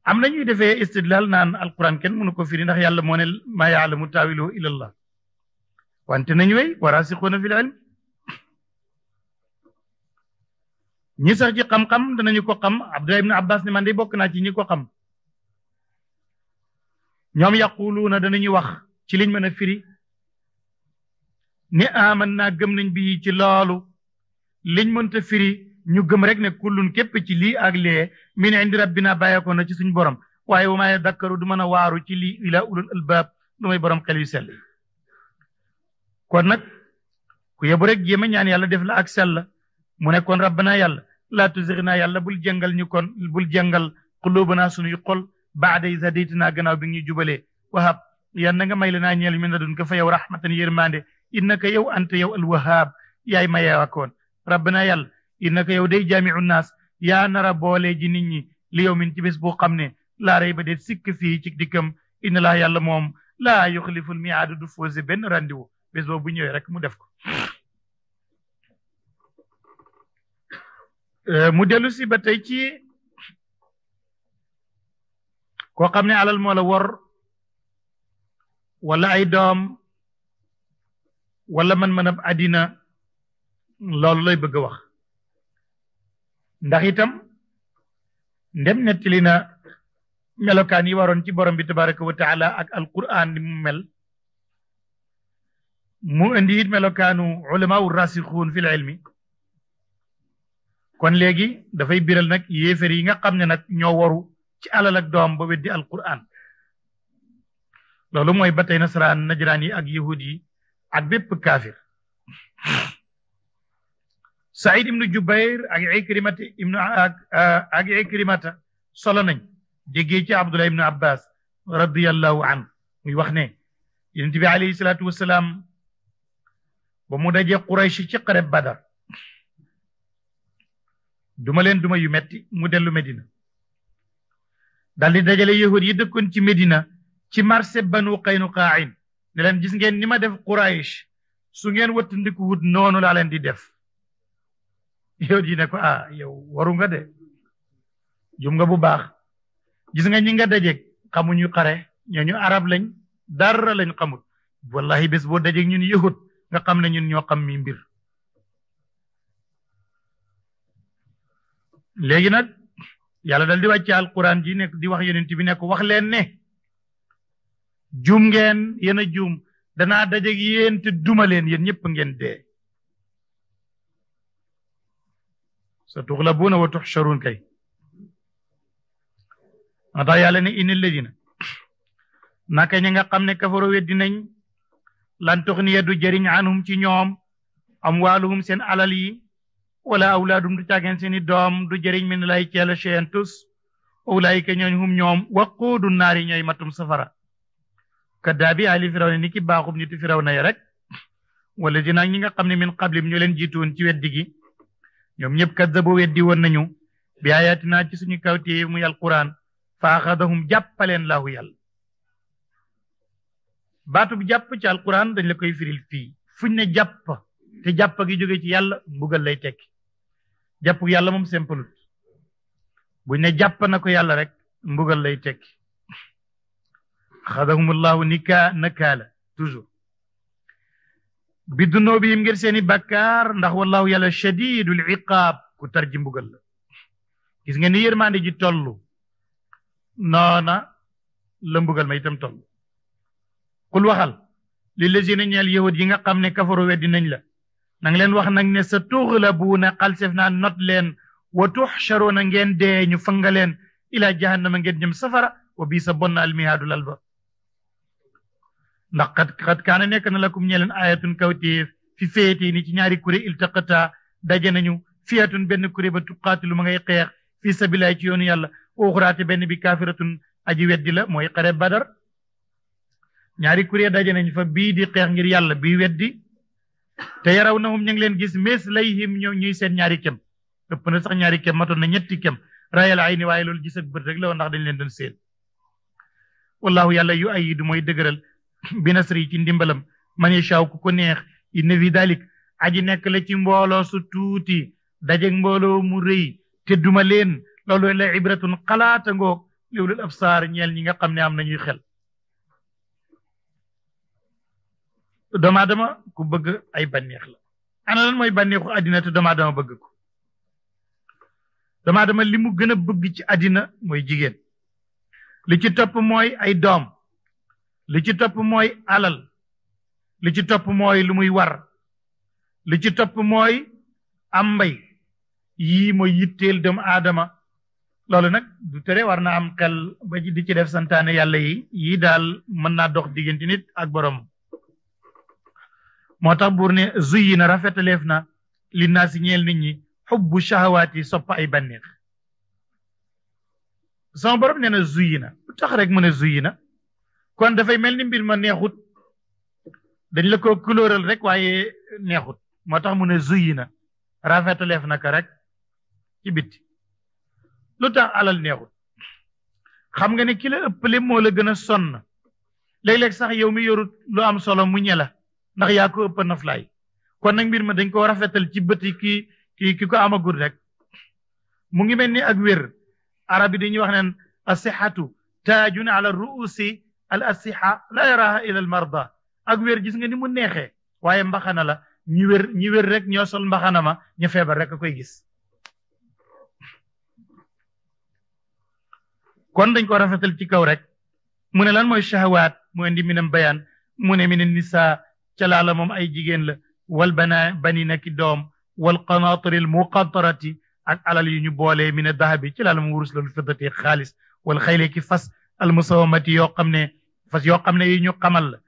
am na ñuy defee istidlal naan alquran kenn mënu ko firi ndax yàlla moo ne maa yaalamu taawilahu ilallah wante nañu wey warasiquuna fil ilmi ñi sax ci xam-xam danañu ko xam Abdullah ibn Abbas ne man de bokk naa ci ñi ko xam ñoom yaquluuna danañu wax ci liñ mën a firi ne aman naa gëm nañ bi ci loolu liñ mënta firi ñu gëm rek ne kullun képp ci lii ak lee min indi rabbina bàyyeekoo na ci suñ borom waaye wa maa yadakkaru du mën a waaru ci lii ila ulul albaab lu may borom xel yu sell kon nag ku yebu rek jéem a ñaan yàlla def la ak sell mu ne kon rabbana yàlla laa tuzighnaa yàlla bul jàngal ñu kon bul jàngal quluubanaa sunuy xol baada iz hadaytanaa gannaaw bi ñu jubalee wahab yan na nga may la naa ñeel min ladunka fa yow rahmatan yërmande innaka yow anta yow alwahaab yaay mayeewakoon rabbana yàlla innaka yow day jaamiu naas yaa nara boole ji nit ñi li yow min ci bés boo xam ne laa rey ba dee sikk fii ci dikkam inna laa yàlla moom laa yuxliful miaadu du faussé benn rendez-vous bés boobu bu ñëwee rek mu def ko mu dellu si ba tey ci koo xam ne alal moo la wor wala ay doom wala man ab àddina loolu lay bëgg a wax ndax itam ndem nettali na melokaan yi waroon ci borom bi tabaraka wa taala ak alquran ni mu mel mu indi it melokaanu ulamaau rasixuun fil ilmi kon léegi dafay biral nag yéefar yi nga xam ne nag ñoo waru ci alal ak doom ba weddi alquran loolu mooy ba tey nasaraan najraan yi ak yahud yi ak bépp kaafir Saïd ibnu Jubayr ak Ikrimata solo nañ déggee ci Abdullah ibnu Abbas radiyallahu anhu muy wax ne yonent bi alayhi salaatu wasalaam ba mu dajee Quraysh ci xare Badar duma leen duma yu metti mu dellu Medina daldi dajale yahud yi dëkkoon ci Medina ci marché Banu Qaynuqaa ne leen gis ngeen ni ma def Quraysh su ngeen wëttandiku wut noonu laa leen di def yow ji ne ko yow waru nga de jum nga bu baax gis nga ñi nga dajeeg xamuñu xare ñooñu arab lañ dara lañ xamul wallahi bés boo dajeeg ñun yahud nga xam ne ñun ñoo xam mi mbir léegi nag yàlla dal di wàcce alquran ji nekk di wax yonent bi ne ko wax leen ne juum ngeen yéen a juum danaa dajeeg yéen te duma leen yéen ñëpp ngeen dee sa tuxlabuuna wa tuxcharuun kay moo tax yàlla ne inna alladina naka ñi nga xam ne kafaru weddi nañ lan tuxniya du jëriñ anhum ci ñoom amwaaluhum seen alal yi wala awlaadum du caageen seeni doom du jëriñ min lay ceela cheyan tus ulaayika ñooñ hum ñoom waquudu naari ñooy matum safara kaddaabi ali firaw ne ni ki baaxum niti firaw na ya rek wala dina ñi nga xam ne min qablim ñu leen jiituwoon ci weddi gi ñoom ñëpp kaddabu weddi woon nañu bi ayatina ci suñu kawtéef muy alquran fa axadahum jàppaleen laahu yàlla baatu bu jàpp ci alquran dañ la koy firil fii fuñ ne jàpp te jàpp gi jóge ci yàlla mbugal lay tekki jàpp yàlla moom simple buñ ne jàpp na ko yàlla rek mbugal lay tekki axadahumullahu nakaala toujours bi dunoo bi ngir seeni bakkaar ndax wallahu yàlla shadidul iqaab ku tar ji mbugal la gis nga ni yërmande ji tollu noona la mbugal ma itam toll kul waxal li lazina ñeel yahud yi nga xam ne kafaru weddi nañ la nang leen wax nag ne sa tuxlabuuna xalsef naa not leen wa tuxcharuuna ngeen dee ñu fanga leen ila jahannama ngeen jëm safara wa bii sa bonna almihaadul alba ndax xat kaana nekk na lakum ñeleen ayatun kawtéef fi féetee ni ci ñaari kuré iltaqata daje nañu fiyatun benn kuré ba tuqaatilu ma ngay xeex fi sabilaay ci yoonu yàlla uxraate benn bi kaafiratun aji weddi la mooy xare badar ñaari kuréel daje nañ fa bii di xeex ngir yàlla bii weddi te yaraw nahum ñu ngi leen gis mislayhim ñuy seen ñaari kem ëpp na sax ñaari kem matoon na ñetti kem rayal ay ni waaye loolu gis ak bët rek la woon ndax dañ leen doon seen wallahu yàlla yu ayidu mooy dëgëral bi nasri ci ndimbalam man yashaaw ku ko neex inna fi dalik aji nekk la ci mbooloo su tuuti dajeg mbooloo mu rëy te duma leen loolu la ibratun xalaata ngoog li ulul absaar ñeel ñi nga xam ne am nañuy xel doomu aadama ku bëgg ay bànneex la ana lan mooy bànneexu àddina te doomu aadama bëgg ko doomu aadama li mu gën a bëgg ci àddina mooy jigéen li ci topp mooy ay doom li ci topp mooy alal li ci topp mooy lu muy war li ci topp mooy am mbay yii mooy yitteel doomu aadama loolu nag du tere war na am xel ba di ci def santaane yàlla yii daal mën naa dox diggante nit ak borom moo tax buur ne zuyi na rafetaleef na li naa si ñeel nit ñi xubbu shahawaat yi sopp ay bànneex sama borom nee na zuyi na lu tax rek mu ne zuyi na kon dafay mel ni mbir ma neexut dañ la ko couleural rek waaye neexut moo tax mu ne zuyi na rafetaleef na ko rek ci bitti lu tax alal neexut xam nga ne ki la ëppale moo la gën a sonn léeg-léeg sax yow mi yorut lu am solo mu ñela ndax yaa ko ëpp naflaay kon nag mbir ma dañ ko rafetal ci bëti ki ko amagul rek mu ngi mel ni ak wér arab yi dañuy wax neen asihatu taajun ala ruusi al asiha la yaraha ila al marda ak wér gis nga ni mu neexee waaye mbaxana la ñi wér rek ñoo sol mbaxana ma ñu feebar rek a koy gis kon dañ ko rafetal ci kaw rek mu ne lan mooy shahawaat mu indi minam bayaan mu ne min nisa ca laala moom ay jigéen la wal banina ki doom wal qanaatiri al muqantarati ak alal yu ñu boolee min dahabi ci laala moom wurus la lu fiddati xaalis wal xayli ki fas al musawamati yoo xam ne yi ñu xamal la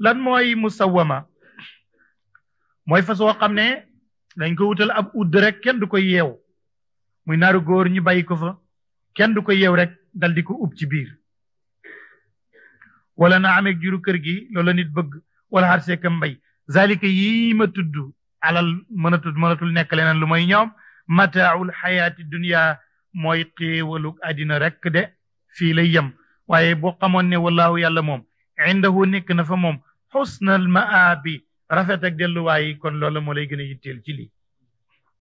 lan mooy musawama mooy fas woo xam ne dañ ko wutal ab udd rek kenn du ko yeew muy naaru góor ñu bàyyi ko fa kenn du ko yeew rek dal di ko ub ci biir wala na ameeg juru kër gi loolu nit bëgg wala xar seeka mbay zalika yii ma tudd alal mënatul nekk leneen lu mooy ñoom mataaul xayaati dunia mooy xéewalu àddina rek de fii lay yem waaye boo xamoon ne wallaahu yàlla moom indahu nekk na fa moom xusnal maabi rafet ak delluwaay kon loola moo lay gën a yitteel ci lii